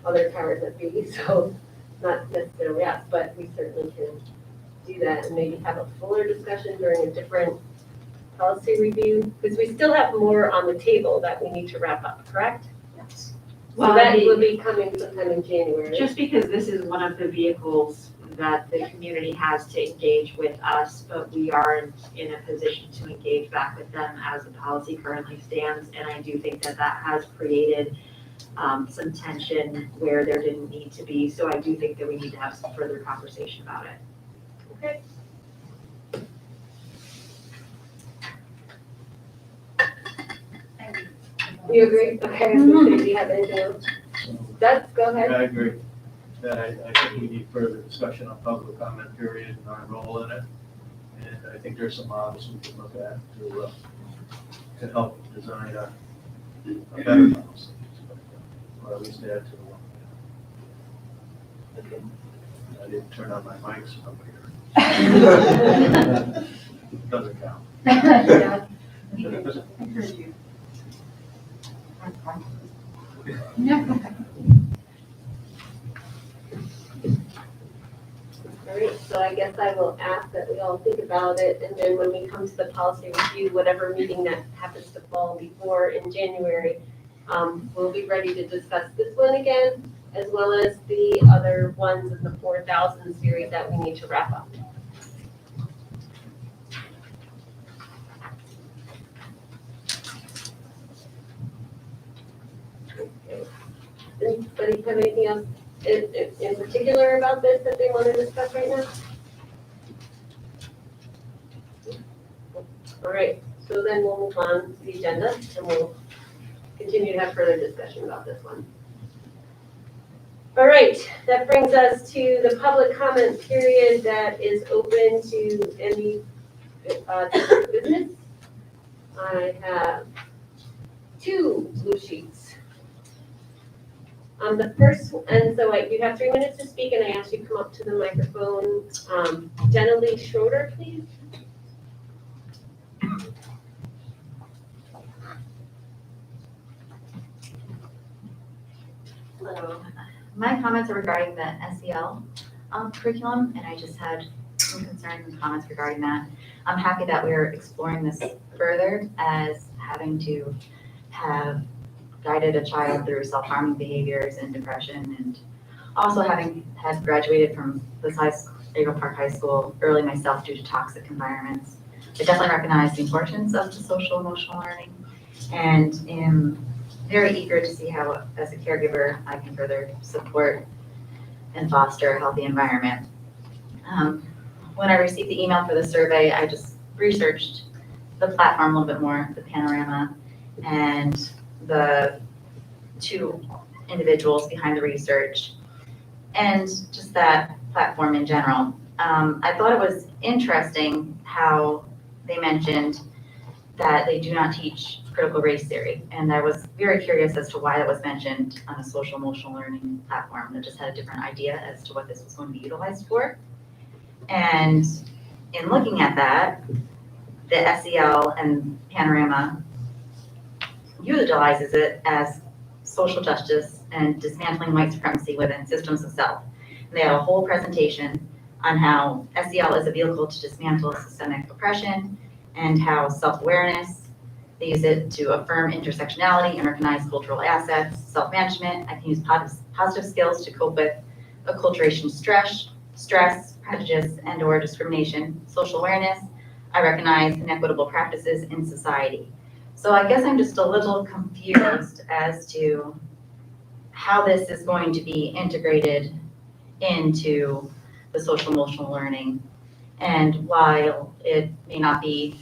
other powers that be, so not necessarily us, but we certainly can do that and maybe have a fuller discussion during a different policy review, because we still have more on the table that we need to wrap up, correct? Yes. So Well, that will be coming sometime in January. just because this is one of the vehicles that the community has to engage with us, but we are in a position to engage back with them as the policy currently stands. And I do think that that has created some tension where there didn't need to be. So I do think that we need to have some further conversation about it. Okay. You agree? Okay, do you have anything else? Doug, go ahead. I agree. I think we need further discussion on public comment period and our role in it. And I think there's some models we can look at to help design a better policy. Or at least add to the one. Okay. I didn't turn on my mics up here. Doesn't count. Yeah. All right, so I guess I will ask that we all think about it, and then when we come to the policy review, whatever meeting that happens to fall before in January, we'll be ready to discuss this one again, as well as the other ones in the 4,000 series that we need to wrap up. Anybody have anything else in particular about this that they want to discuss right now? All right, so then we'll move on to the agenda and we'll continue to have further discussion about this one. All right, that brings us to the public comment period that is open to any district business. I have 2 blue sheets. The first, and so you have 3 minutes to speak, and I ask you to come up to the microphone. Jenna Lee Schroeder, please. Hello. My comments are regarding the SEL curriculum, and I just had some concerns and comments regarding that. I'm happy that we're exploring this further as having to have guided a child through self-harming behaviors and depression, and also having had graduated from Averill Park High School early myself due to toxic environments. I definitely recognize the importance of the social emotional learning and am very eager to see how, as a caregiver, I can further support and foster a healthy environment. When I received the email for the survey, I just researched the platform a little bit more, the panorama, and the two individuals behind the research, and just that platform in general. I thought it was interesting how they mentioned that they do not teach critical race theory, and I was very curious as to why that was mentioned on a social emotional learning platform that just had a different idea as to what this was going to be utilized for. And in looking at that, the SEL and Panorama utilizes it as social justice and dismantling white supremacy within systems of self. And they had a whole presentation on how SEL is a vehicle to dismantle systemic oppression and how self-awareness, they use it to affirm intersectionality and recognize cultural assets, self-management. I can use positive skills to cope with acculturation stress, prejudice, and/or discrimination, social awareness. I recognize inequitable practices in society. So I guess I'm just a little confused as to how this is going to be integrated into the social emotional learning. And while it may not be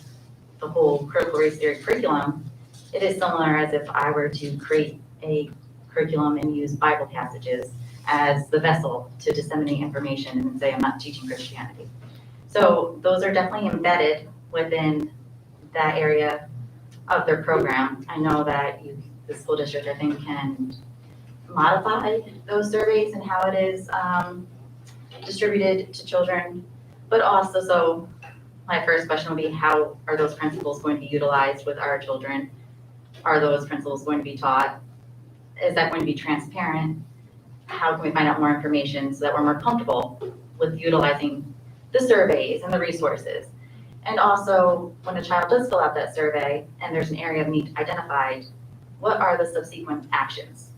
the whole critical race theory curriculum, it is similar as if I were to create a curriculum and use Bible passages as the vessel to disseminate information and say I'm not teaching Christianity. So those are definitely embedded within that area of their program. I know that the school district, I think, can modify those surveys and how it is distributed to children, but also, so my first question would be, how are those principles going to be utilized with our children? Are those principles going to be taught? Is that going to be transparent? How can we find out more information so that we're more comfortable with utilizing the surveys and the resources? And also, when a child does fill out that survey and there's an area of need identified, what are the subsequent actions?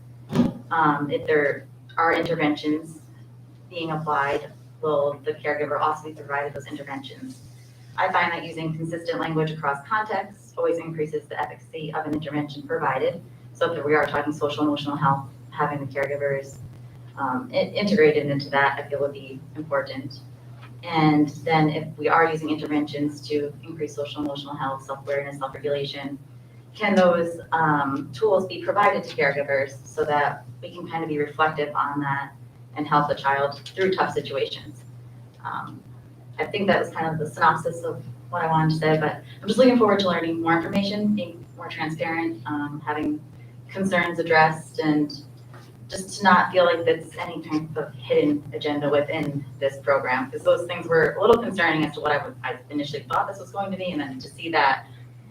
If there are interventions being applied, will the caregiver also be provided those interventions? I find that using consistent language across contexts always increases the efficacy of an intervention provided. So if we are talking social emotional health, having the caregivers integrated into that, I feel would be important. And then if we are using interventions to increase social emotional health, self-awareness, self-regulation, can those tools be provided to caregivers so that we can kind of be reflective on that and help the child through tough situations? I think that was kind of the synopsis of what I wanted to say, but I'm just looking forward to learning more information, being more transparent, having concerns addressed, and just to not feel like that's any kind of hidden agenda within this program, because those things were a little concerning as to what I initially thought this was going to be, and then to see that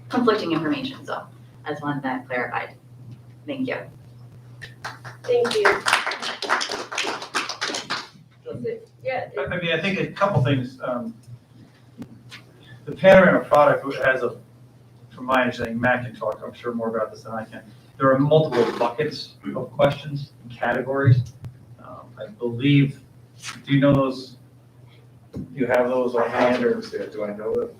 conflicting information. So I just wanted that clarified. Thank you. Thank you. Yeah. I mean, I think a couple things. The Panorama product has from my understanding, Matt can talk, I'm sure, more about this than I can. There are multiple buckets of questions and categories. I believe, do you know those? Do you have those on hand, or Do I know it?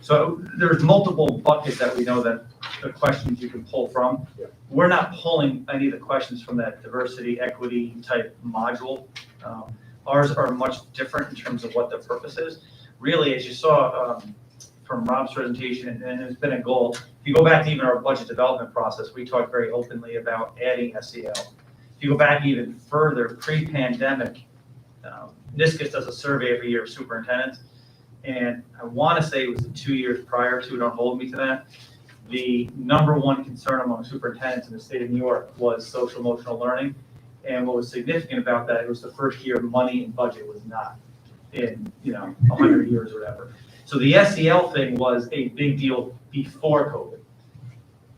So there's multiple buckets that we know that the questions you can pull from. Yeah. We're not pulling any of the questions from that diversity, equity type module. Ours are much different in terms of what the purpose is. Really, as you saw from Rob's presentation, and it's been a goal, if you go back to even our budget development process, we talked very openly about adding SEL. If you go back even further, pre-pandemic, NISCUS does a survey every year of superintendents, and I want to say it was the 2 years prior to, don't hold me to that, the number one concern among superintendents in the state of New York was social emotional learning. And what was significant about that, it was the first year money and budget was not in 100 years or whatever. So the SEL thing was a big deal before COVID.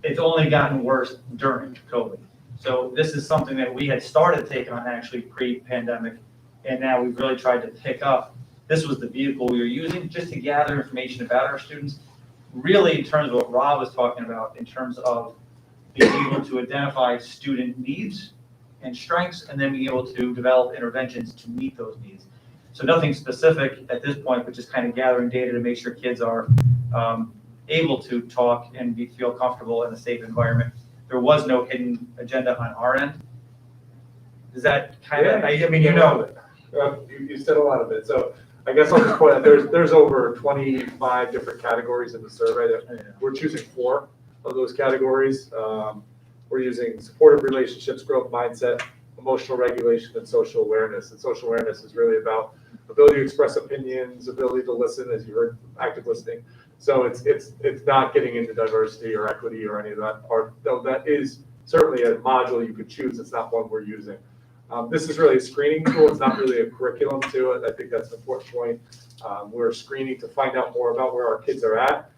It's only gotten worse during COVID. So this is something that we had started taking on actually pre-pandemic, and now we've really tried to pick up. This was the vehicle we were using just to gather information about our students, really in terms of what Rob was talking about, in terms of being able to identify student needs and strengths, and then being able to develop interventions to meet those needs. So nothing specific at this point, but just kind of gathering data to make sure kids are able to talk and feel comfortable in a safe environment. There was no hidden agenda on our end. Is that kind of, I mean, you know. You said a lot of it, so I guess I'll just point out, there's over 25 different categories in the survey that we're choosing 4 of those categories. We're using supportive relationships, growth mindset, emotional regulation, and social awareness. And social awareness is really about ability to express opinions, ability to listen, as you heard, active listening. So it's not getting into diversity or equity or any of that part, though that is certainly a module you could choose. It's not one we're using. This is really a screening tool. It's not really a curriculum to it. I think that's an important point. We're screening to find out more about where our kids are at.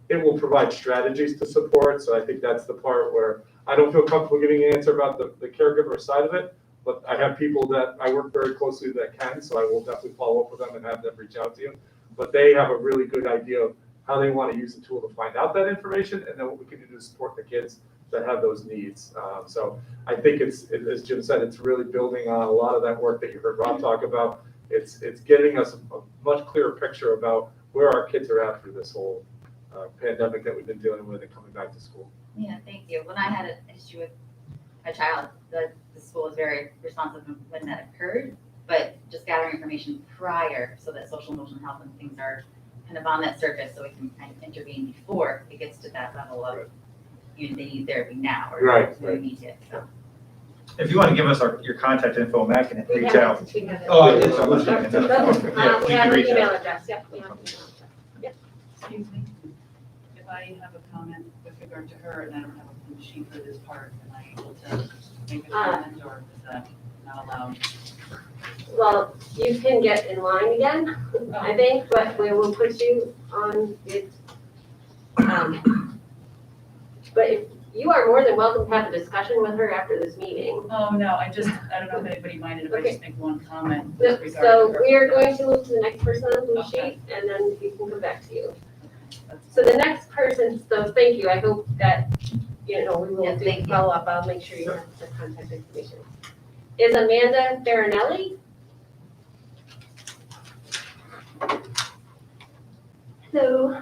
It will provide strategies to support. So I think that's the part where I don't feel comfortable giving an answer about the caregiver side of it, but I have people that I work very closely that can, so I will definitely follow up with them and have them reach out to you. But they have a really good idea of how they want to use the tool to find out that information, and then what we can do to support the kids that have those needs. So I think it's, as Jim said, it's really building on a lot of that work that you heard Rob talk about. It's getting us a much clearer picture about where our kids are at through this whole pandemic that we've been dealing with and coming back to school. Yeah, thank you. When I had an issue with a child, the school was very responsive when that occurred, but just gathering information prior so that social emotional health and things are kind of on that surface so we can kind of intervene before it gets to that level of, you know, they need therapy now or they need it. So. If you want to give us your contact info, Matt can We reach have out. it. We have it. Oh, I did. So let's We make it another- yeah, have you an can reach email out. address, yep, we have an email address. Yep. Excuse me, if I have a comment with regard to her and I don't have a blue sheet for this part, am I able to make a comment or is that not allowed? Well, you can get in line again, I think, but we will put you on it. But if you are more than welcome to have a discussion with her after this meeting. Oh, no, I don't know if anybody minded if I just make one comment No, with regard to so her. we are going to move to the next person on the blue Okay. sheet, and then we can come back to you. So the next person, so thank you, I hope that, you know, we will Yeah, do thank you. follow-up, I'll make sure you have the contact information. Is Amanda Farinelli? Hello.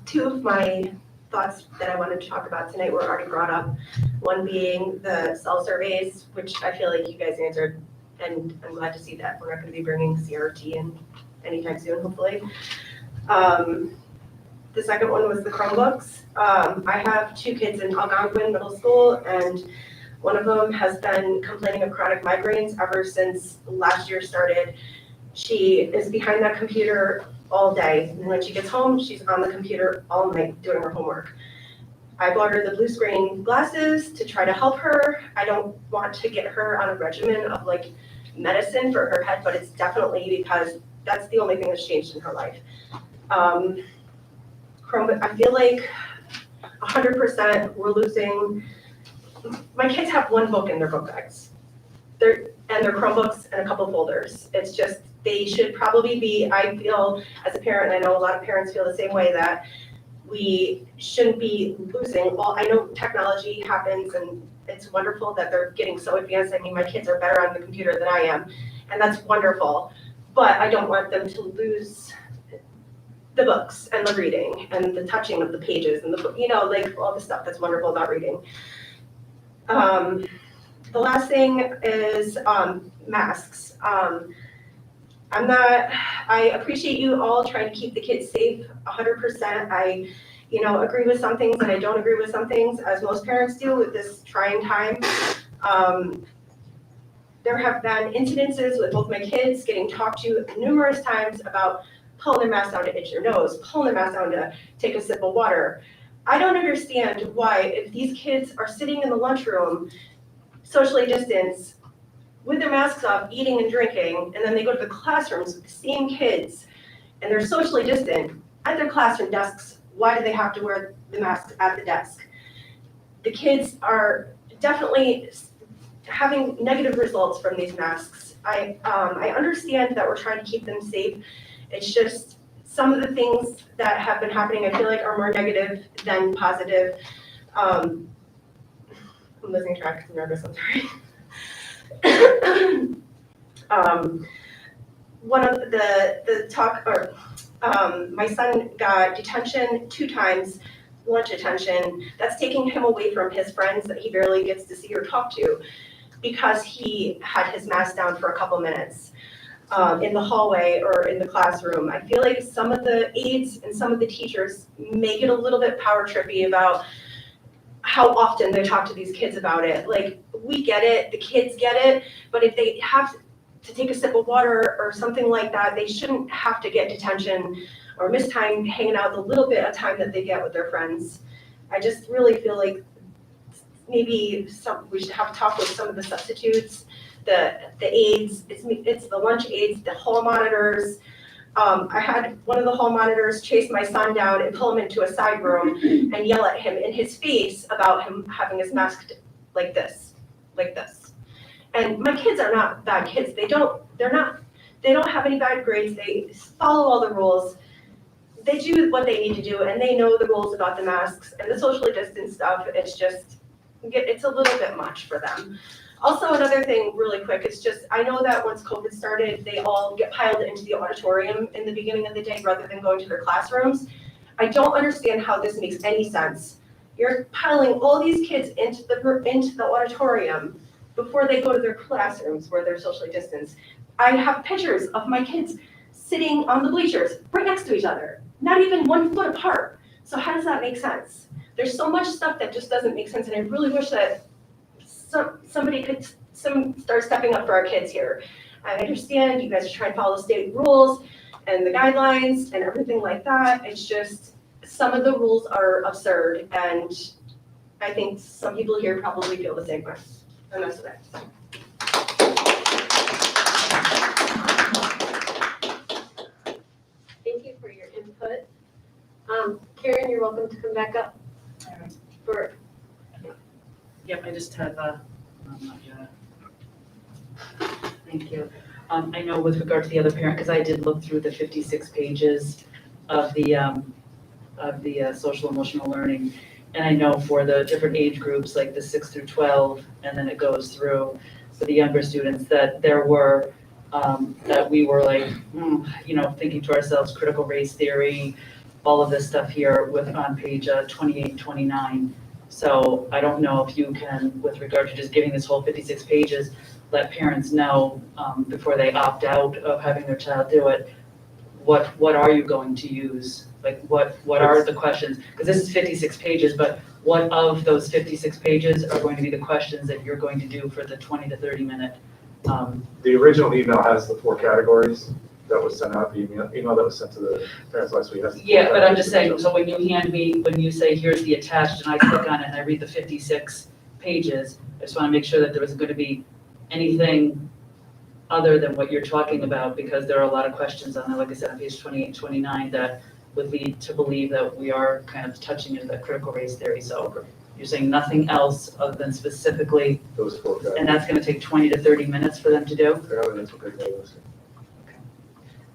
Two of my thoughts that I wanted to talk about tonight were already brought up. One being the cell surveys, which I feel like you guys answered, and I'm glad to see that we're not going to be bringing CRT in anytime soon, hopefully. The second one was the Chromebooks. I have 2 kids in Algonquin Middle School, and one of them has been complaining of chronic migraines ever since last year started. She is behind that computer all day, and when she gets home, she's on the computer all night doing her homework. I bought her the blue screen glasses to try to help her. I don't want to get her on a regimen of like medicine for her head, but it's definitely because that's the only thing that's changed in her life. Chromebook, I feel like 100% we're losing. My kids have 1 book in their book bags. Their Chromebooks and a couple folders. It's just, they should probably be, I feel as a parent, and I know a lot of parents feel the same way, that we shouldn't be losing. Well, I know technology happens and it's wonderful that they're getting so advanced. I mean, my kids are better on the computer than I am, and that's wonderful. But I don't want them to lose the books and the reading and the touching of the pages and the, you know, like all the stuff that's wonderful about reading. The last thing is masks. I appreciate you all trying to keep the kids safe 100%. I, you know, agree with some things and I don't agree with some things, as most parents do with this trying time. There have been incidences with both my kids getting talked to numerous times about pulling their mask down to itch your nose, pulling their mask down to take a sip of water. I don't understand why, if these kids are sitting in the lunchroom, socially distanced, with their masks off, eating and drinking, and then they go to the classrooms with the same kids, and they're socially distant at their classroom desks, why do they have to wear the mask at the desk? The kids are definitely having negative results from these masks. I understand that we're trying to keep them safe. It's just some of the things that have been happening, I feel like, are more negative than positive. I'm losing track because I'm nervous, I'm sorry. One of the talk, or My son got detention 2 times, lunch detention. That's taking him away from his friends that he barely gets to see or talk to because he had his mask down for a couple minutes in the hallway or in the classroom. I feel like some of the aides and some of the teachers make it a little bit power trippy about how often they talk to these kids about it. Like, we get it, the kids get it, but if they have to take a sip of water or something like that, they shouldn't have to get detention or miss time hanging out the little bit of time that they get with their friends. I just really feel like maybe we should have a talk with some of the substitutes, the aides, it's the lunch aides, the hall monitors. I had one of the hall monitors chase my son down and pull him into a side room and yell at him in his face about him having his mask like this. And my kids are not bad kids. They don't have any bad grades. They follow all the rules. They do what they need to do, and they know the rules about the masks and the socially distanced stuff. It's a little bit much for them. Also, another thing really quick is just, I know that once COVID started, they all get piled into the auditorium in the beginning of the day rather than going to their classrooms. I don't understand how this makes any sense. You're piling all these kids into the auditorium before they go to their classrooms where they're socially distanced. I have pictures of my kids sitting on the bleachers right next to each other, not even 1 foot apart. So how does that make sense? There's so much stuff that just doesn't make sense, and I really wish that somebody could start stepping up for our kids here. I understand you guys are trying to follow state rules and the guidelines and everything like that. It's just, some of the rules are absurd, and I think some people here probably feel the same way. And that's it. Thank you for your input. Karen, you're welcome to come back up for. Yep, I just have, thank you. I know with regard to the other parent, because I did look through the 56 pages of the social emotional learning. And I know for the different age groups, like the 6 through 12, and then it goes through for the younger students, that there were, that we were like, thinking to ourselves, critical race theory, all of this stuff here on page 28 and 29. So I don't know if you can, with regard to just giving this whole 56 pages, let parents know before they opt out of having their child do it, what are you going to use? Like what are the questions? Because this is 56 pages, but what of those 56 pages are going to be the questions that you're going to do for the 20 to 30 minute? The original email has the 4 categories that was sent out, the email that was sent to the parents last week. Yeah, but I'm just saying, so when you say here's the attached, and I click on it and I read the 56 pages, I just want to make sure that there isn't going to be anything other than what you're talking about, because there are a lot of questions on there, like I said, on page 28 and 29, that would lead to believe that we are kind of touching into that critical race theory. So you're saying nothing else other than specifically those 4 categories. And that's going to take 20 to 30 minutes for them to do? Apparently that's what they told us.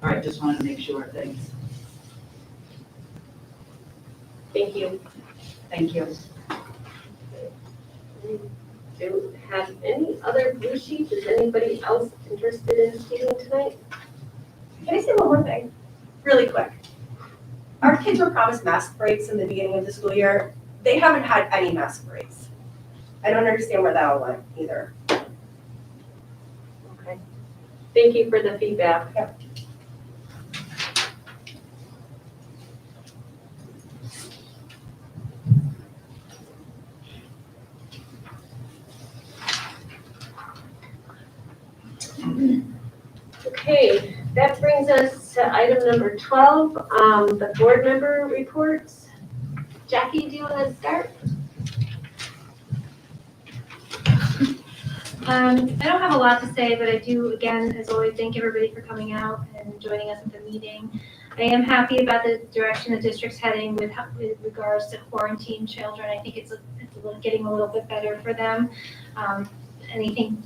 All right, just wanted to make sure. Thanks. Thank you. Thank you. Do have any other blue sheets? Is anybody else interested in speaking tonight? Can I say one more thing, really quick? Our kids were promised mask breaks in the beginning of the school year. They haven't had any mask breaks. I don't understand where that all went either. Okay. Thank you for the feedback. Yep. Okay, that brings us to item number 12, the board member reports. Jackie, do you want to start? I don't have a lot to say, but I do, again, as always, thank everybody for coming out and joining us at the meeting. I am happy about the direction the district's heading with regards to quarantine children. I think it's getting a little bit better for them. Anything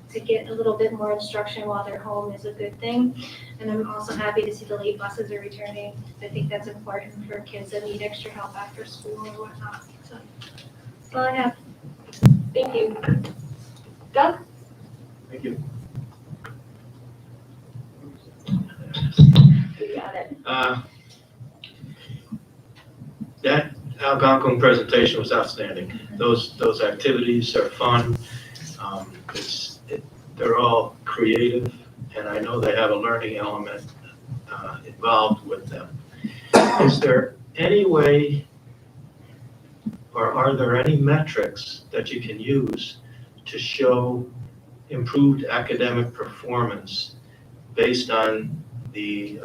to get a little bit more instruction while they're home is a good thing. And I'm also happy to see the late buses are returning. I think that's important for kids that need extra help after school or whatnot. So that's all I have. Thank you. Doug? Thank you. You got it. That Algonquin presentation was outstanding. Those activities are fun. They're all creative, and I know they have a learning element involved with them. Is there any way, or are there any metrics that you can use to show improved academic performance based on the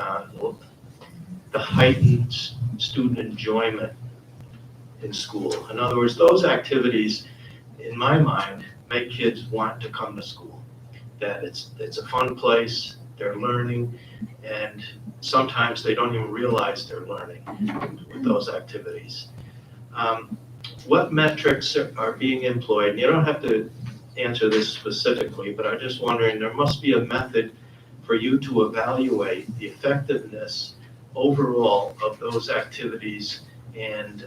heightened student enjoyment in school? In other words, those activities, in my mind, make kids want to come to school. That it's a fun place, they're learning, and sometimes they don't even realize they're learning with those activities. What metrics are being employed? And you don't have to answer this specifically, but I'm just wondering, there must be a method for you to evaluate the effectiveness overall of those activities and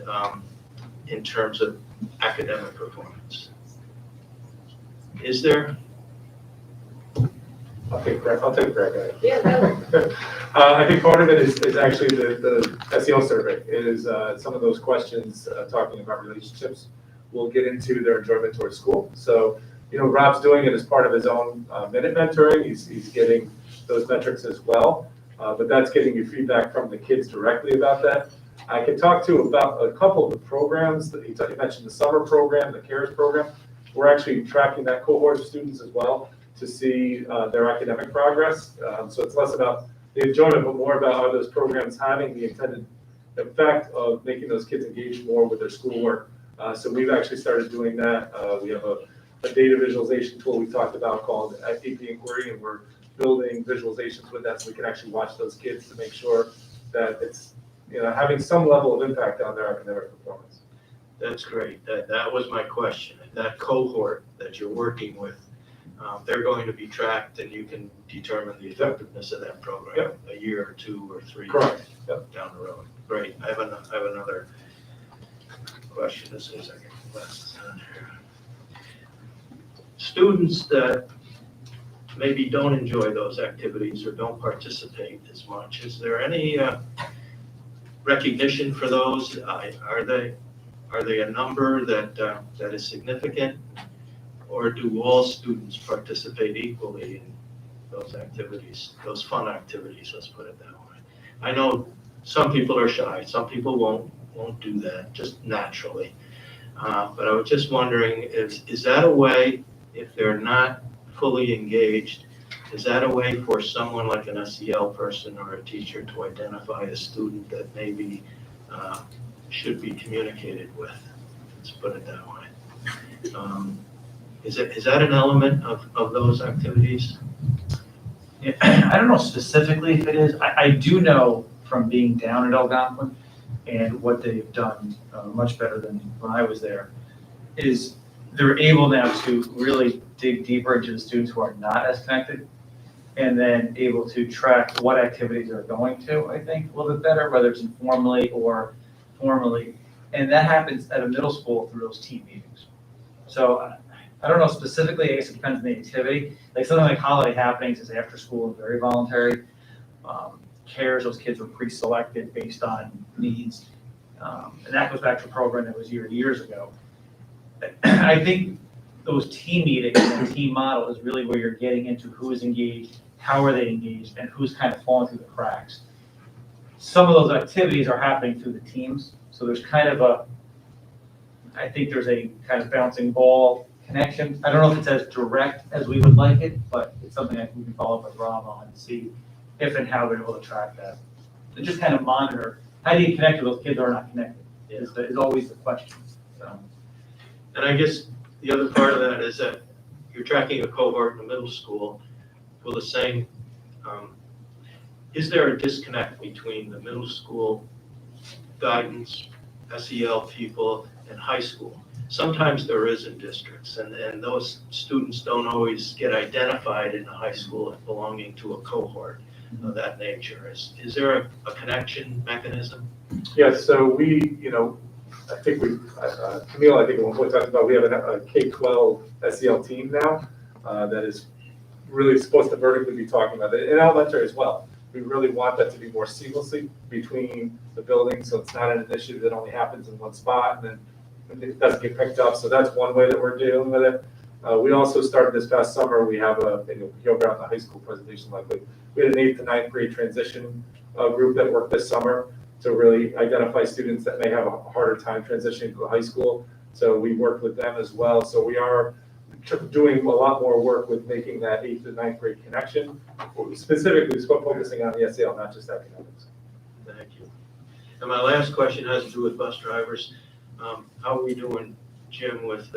in terms of academic performance. Is there? I'll take Greg at it. Yeah, I think part of it is actually the SEL survey. It is some of those questions talking about relationships will get into their enjoyment towards school. So, Rob's doing it as part of his own minute mentoring. He's getting those metrics as well. But that's getting you feedback from the kids directly about that. I can talk to you about a couple of the programs that he mentioned, the summer program, the CARES program. We're actually tracking that cohort of students as well to see their academic progress. So it's less about the enjoyment, but more about are those programs having the intended effect of making those kids engage more with their schoolwork. So we've actually started doing that. We have a data visualization tool we talked about called AP Inquiry, and we're building visualizations with that so we can actually watch those kids to make sure that it's having some level of impact on their academic performance. That's great. That was my question. That cohort that you're working with, they're going to be tracked, and you can determine the effectiveness of that program a year or 2 or 3 Correct. down the road. Great. I have another question. As soon as I get the glasses on here. Students that maybe don't enjoy those activities or don't participate as much, is there any recognition for those? Are they a number that is significant, or do all students participate equally in those activities, those fun activities, let's put it that way? I know some people are shy, some people won't do that just naturally. But I was just wondering, is that a way, if they're not fully engaged, is that a way for someone like an SEL person or a teacher to identify a student that maybe should be communicated with? Let's put it that way. Is that an element of those activities? I don't know specifically if it is. I do know from being down at Algonquin and what they've done much better than when I was there, is they're able now to really dig deeper into the students who are not as connected, and then able to track what activities they're going to, I think, a little bit better, whether it's informally or formally. And that happens at a middle school through those team meetings. So I don't know specifically, I guess it depends on the activity. Like something like holiday happenings is after school and very voluntary. CARES, those kids were pre-selected based on needs. And that goes back to a program that was years ago. I think those team meetings and team model is really where you're getting into who is engaged, how are they engaged, and who's kind of falling through the cracks. Some of those activities are happening through the teams. So there's kind of I think there's a kind of bouncing ball connection. I don't know if it's as direct as we would like it, but it's something that we can follow up with Rob on and see if and how we're able to track that. And just kind of monitor, how do you connect to those kids who are not connected is always the question. So. And I guess the other part of that is that you're tracking a cohort in the middle school. Will the same, is there a disconnect between the middle school guidance, SEL people, and high school? Sometimes there is in districts, and those students don't always get identified in the high school as belonging to a cohort of that nature. Is there a connection mechanism? Yes, so we, I think Camille, I think at one point talked about, we have a K-12 SEL team now that is really supposed to vertically be talking about it, in elementary as well. We really want that to be more seamlessly between the buildings, so it's not an initiative that only happens in one spot and then it doesn't get picked up. So that's one way that we're dealing with it. We also started this past summer, we have you'll hear about the high school presentation likely. We had an 8th to 9th grade transition group that worked this summer to really identify students that may have a harder time transitioning to high school. So we worked with them as well. So we are doing a lot more work with making that 8th to 9th grade connection, specifically focusing on the SEL, not just academics. Thank you. And my last question has to do with bus drivers. How are we doing, Jim, with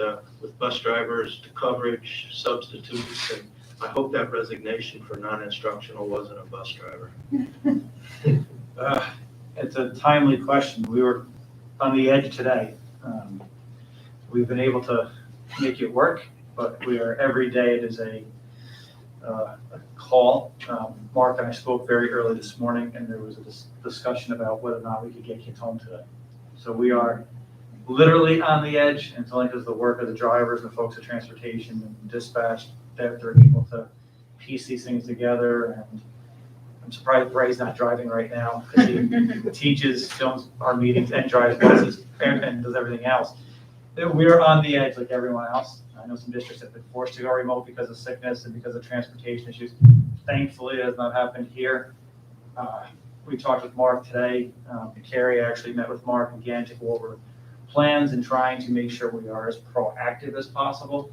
bus drivers, the coverage, substitutes, and I hope that resignation for non-instructional wasn't a bus driver. It's a timely question. We were on the edge today. We've been able to make it work, but we are every day it is a call. Mark and I spoke very early this morning, and there was a discussion about whether or not we could get kids home today. So we are literally on the edge, and it's only because of the work of the drivers and the folks at transportation and dispatch that they're able to piece these things together. And I'm surprised Bray's not driving right now because he teaches, films our meetings, and drives buses and does everything else. We're on the edge like everyone else. I know some districts have been forced to go remote because of sickness and because of transportation issues. Thankfully, it has not happened here. We talked with Mark today. Carrie actually met with Mark again to go over plans and trying to make sure we are as proactive as possible.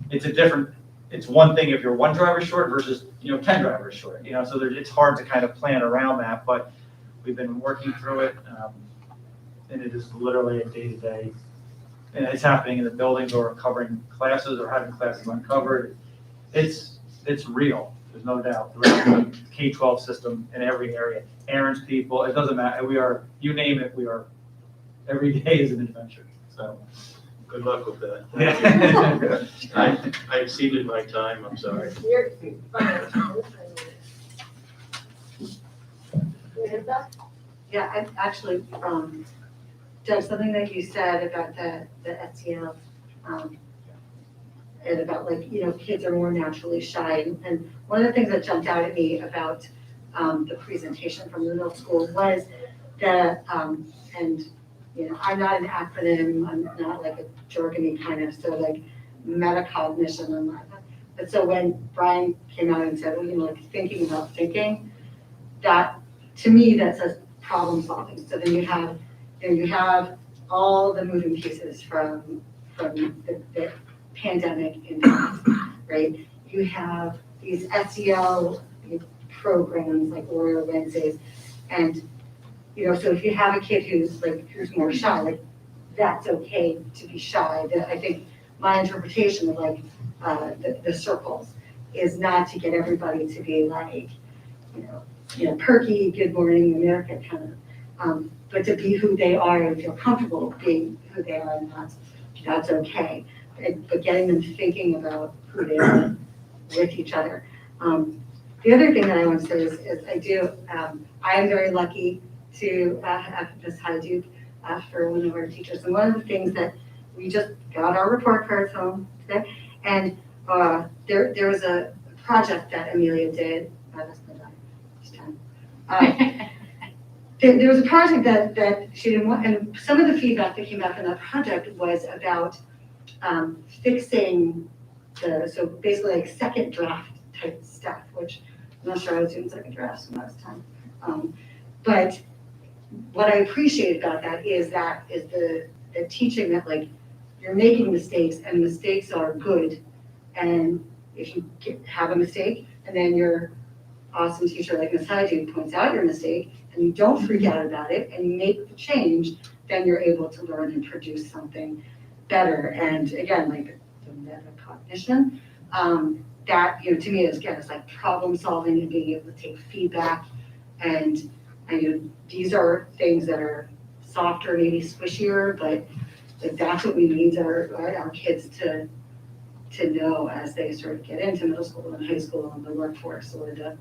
It's one thing if you're one driver short versus 10 drivers short. So it's hard to kind of plan around that, but we've been working through it, and it is literally a day-to-day. And it's happening in the buildings or covering classes or having classes uncovered. It's real. There's no doubt. The K-12 system in every area. Errands people, it doesn't matter. We are, you name it, we are, every day is an adventure. So Good luck with that. yeah. I exceeded my time, I'm sorry. You're fine. Yeah, I actually, Doug, something that you said about the SEL, and about kids are more naturally shy. And one of the things that jumped out at me about the presentation from the middle school was I'm not an acronym, I'm not like a jargony kind of, so like metacognition and like that. But so when Brian came out and said, thinking about thinking, that, to me, that says problem solving. So then you have all the moving pieces from the pandemic impact, right? You have these SEL programs like Warrior Wednesdays, and so if you have a kid who's more shy, that's okay to be shy. I think my interpretation of the circles is not to get everybody to be perky, good morning America kind of, but to be who they are and feel comfortable being who they are, and that's okay. But getting them thinking about who they are with each other. The other thing that I want to say is I am very lucky to have Ms. Hyduke for one of our teachers. And one of the things that we just got our report cards home today, and there was a project that Amelia did. That's my daughter. She's 10. There was a project that she didn't want, and some of the feedback that came back from that project was about fixing so basically like second draft type stuff, which I'm not sure I was doing second drafts when I was 10. But what I appreciate about that is the teaching that you're making mistakes, and mistakes are good. And if you have a mistake and then your awesome teacher like Ms. Hyduke points out your mistake and you don't freak out about it and you make the change, then you're able to learn and produce something better. And again, the metacognition, that to me is problem solving and being able to take feedback. And these are things that are softer, maybe squishier, but that's what we need our kids to know as they sort of get into middle school and high school and the workforce or the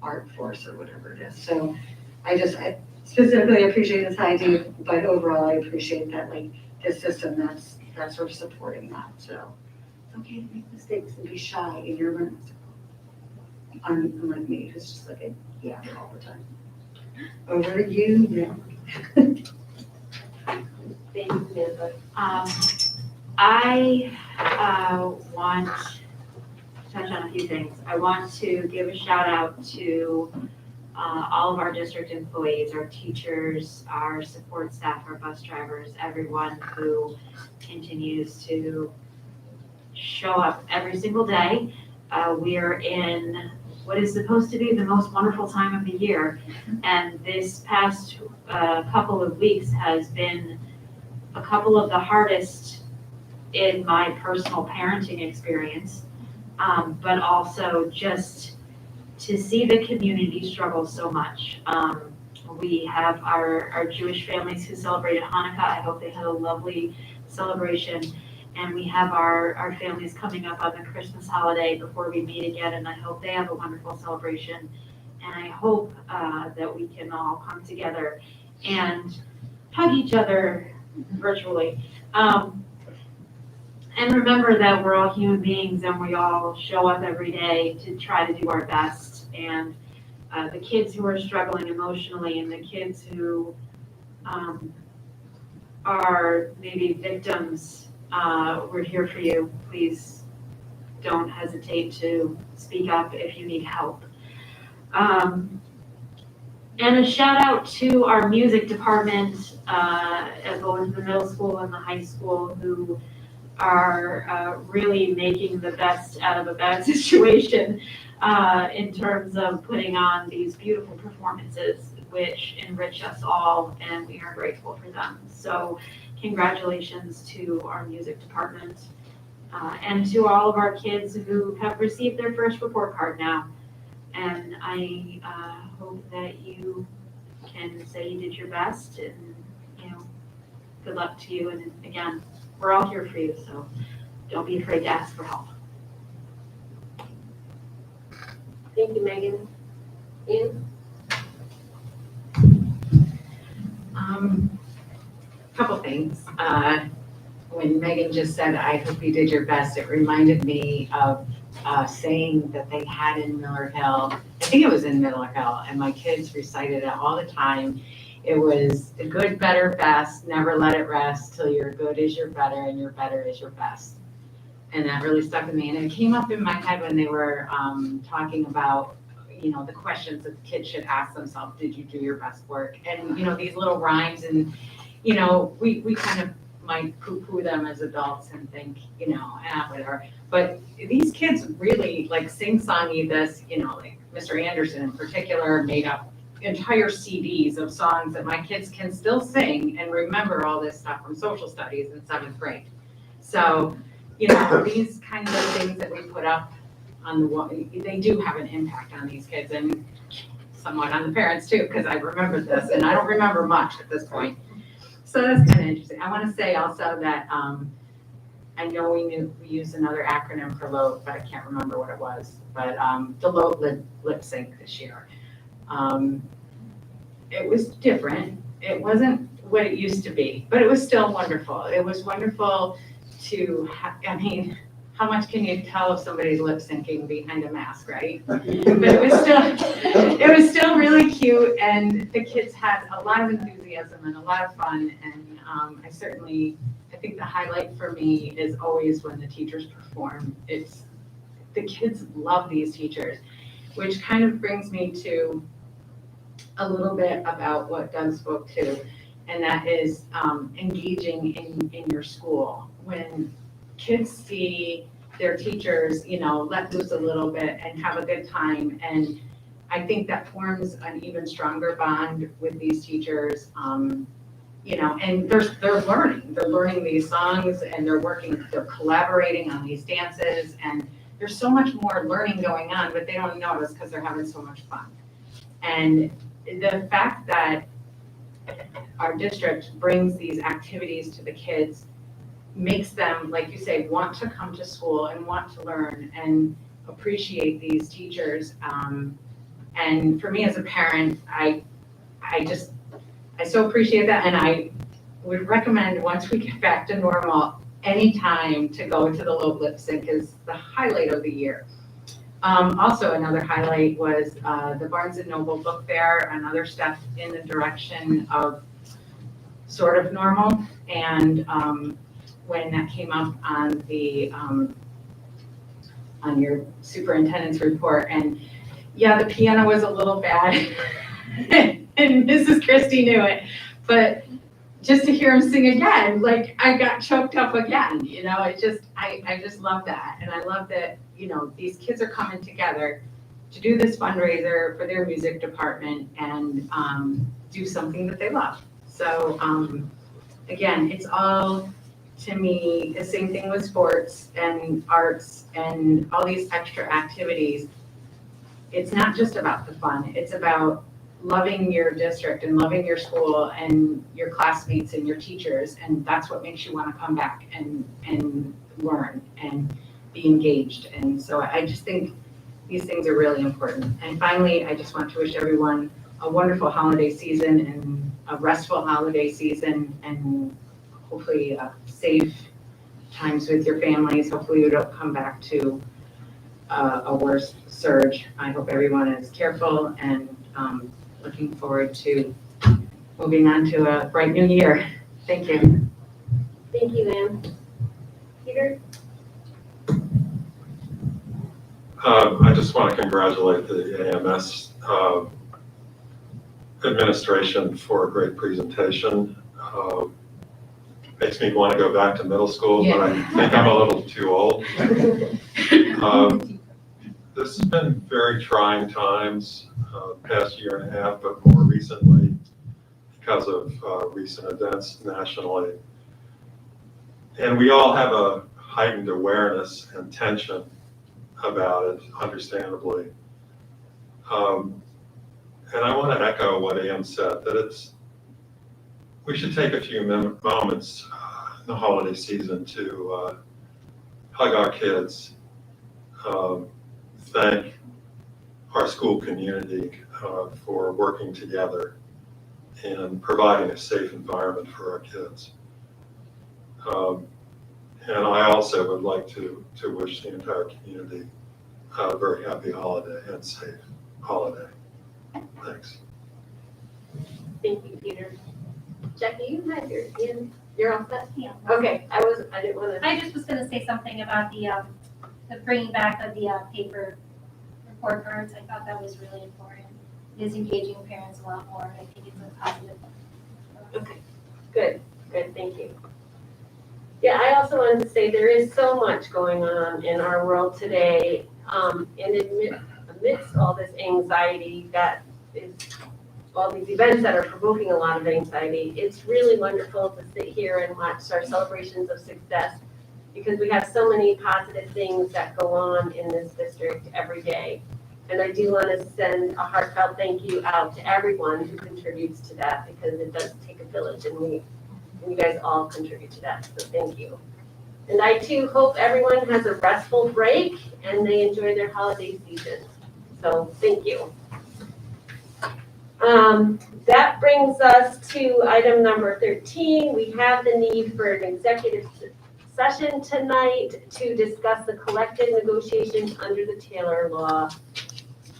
art force or whatever it is. So I specifically appreciate this idea, but overall I appreciate that this system that's sort of supporting that. So it's okay to make mistakes and be shy in your learning circle. unlike me, who's just like a yapper all the time. Over to you, yeah. Thank you, Samantha. I want to touch on a few things. I want to give a shout out to all of our district employees, our teachers, our support staff, our bus drivers, everyone who continues to show up every single day. We are in what is supposed to be the most wonderful time of the year, and this past couple of weeks has been a couple of the hardest in my personal parenting experience, but also just to see the community struggle so much. We have our Jewish families who celebrated Hanukkah. I hope they had a lovely celebration. And we have our families coming up on the Christmas holiday before we meet again, and I hope they have a wonderful celebration. And I hope that we can all come together and hug each other virtually. And remember that we're all human beings and we all show up every day to try to do our best. And the kids who are struggling emotionally and the kids who are maybe victims, we're here for you. Please don't hesitate to speak up if you need help. And a shout out to our music department at both the middle school and the high school who are really making the best out of a bad situation in terms of putting on these beautiful performances which enrich us all, and we are grateful for them. So congratulations to our music department and to all of our kids who have received their first report card now. And I hope that you can say you did your best, and good luck to you. And again, we're all here for you, so don't be afraid to ask for help. Thank you, Megan. Ian? Couple things. When Megan just said, I hope you did your best, it reminded me of saying that they had in Miller Hill. I think it was in Miller Hill, and my kids recited it all the time. It was the good, better, best, never let it rest till your good is your better and your better is your best. And that really stuck with me. And it came up in my head when they were talking about, the questions that the kids should ask themselves. Did you do your best work? And, these little rhymes and, we kind of might poo-poo them as adults and think, whatever. But these kids really sing-songy this, like Mr. Anderson in particular made up entire CDs of songs that my kids can still sing and remember all this stuff from social studies in 7th grade. So, these kinds of things that we put up on the wall, they do have an impact on these kids and somewhat on the parents too, because I remember this and I don't remember much at this point. So that's kind of interesting. I want to say also that I know we used another acronym for LOTE, but I can't remember what it was. But the LOTE lip sync this year. It was different. It wasn't what it used to be, but it was still wonderful. It was wonderful to, how much can you tell if somebody's lip syncing behind a mask, right? But it was still really cute, and the kids had a lot of enthusiasm and a lot of fun. And I think the highlight for me is always when the teachers perform. It's the kids love these teachers, which kind of brings me to a little bit about what Doug spoke to, and that is engaging in your school. When kids see their teachers, let loose a little bit and have a good time, and I think that forms an even stronger bond with these teachers. And they're learning these songs, and they're collaborating on these dances, and there's so much more learning going on, but they don't notice because they're having so much fun. And the fact that our district brings these activities to the kids makes them, like you say, want to come to school and want to learn and appreciate these teachers. And for me as a parent, I so appreciate that. And I would recommend, once we get back to normal, anytime to go to the LOTE lip sync is the highlight of the year. Also, another highlight was the Barnes and Noble Book Fair, another step in the direction of sort of normal. And when that came up on the on your superintendent's report, and yeah, the piano was a little bad, and Mrs. Christie knew it, but just to hear him sing again, like I got choked up again, you know, I just love that. And I love that, you know, these kids are coming together to do this fundraiser for their music department and do something that they love. So again, it's all, to me, the same thing with sports and arts and all these extra activities. It's not just about the fun, it's about loving your district and loving your school and your classmates and your teachers, and that's what makes you want to come back and learn and be engaged. And so I just think these things are really important. And finally, I just want to wish everyone a wonderful holiday season and a restful holiday season, and hopefully safe times with your families. Hopefully we don't come back to a worse surge. I hope everyone is careful, and looking forward to moving on to a bright new year. Thank you. Thank you, Ann. Peter? I just want to congratulate the AMS administration for a great presentation. Makes me want to go back to middle school, but I think I'm a little too old. This has been very trying times, past year and a half, but more recently because of recent events nationally. And we all have a heightened awareness and tension about it, understandably. And I want to echo what Ann said, that we should take a few moments in the holiday season to hug our kids, thank our school community for working together and providing a safe environment for our kids. And I also would like to wish the entire community a very happy holiday and safe holiday. Thanks. Thank you, Peter. Jackie, you had you're all set? Yeah. Okay, I didn't want to. I just was gonna say something about the bringing back of the paper report cards. I thought that was really important. It is engaging parents a lot more. I think it's a positive. Okay, good, thank you. Yeah, I also wanted to say there is so much going on in our world today, and amidst all this anxiety that is, all these events that are provoking a lot of anxiety, it's really wonderful to sit here and watch our celebrations of success, because we have so many positive things that go on in this district every day. And I do want to send a heartfelt thank you out to everyone who contributes to that, because it does take a village, and you guys all contribute to that, so thank you. And I too hope everyone has a restful break and they enjoy their holiday season. So thank you. That brings us to item number 13. We have the need for an executive session tonight to discuss the collective negotiations under the Taylor Law.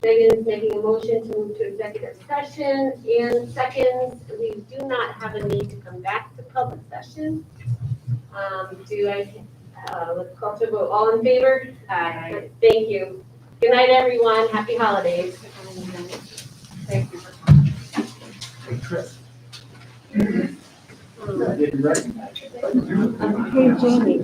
Megan is making a motion to move to executive session, and seconds, we do not have a need to come back to public session. Let's call to vote. All in favor? Aye. Thank you. Good night, everyone. Happy holidays. Thank you. Hey, Chris. Hey, Jamie.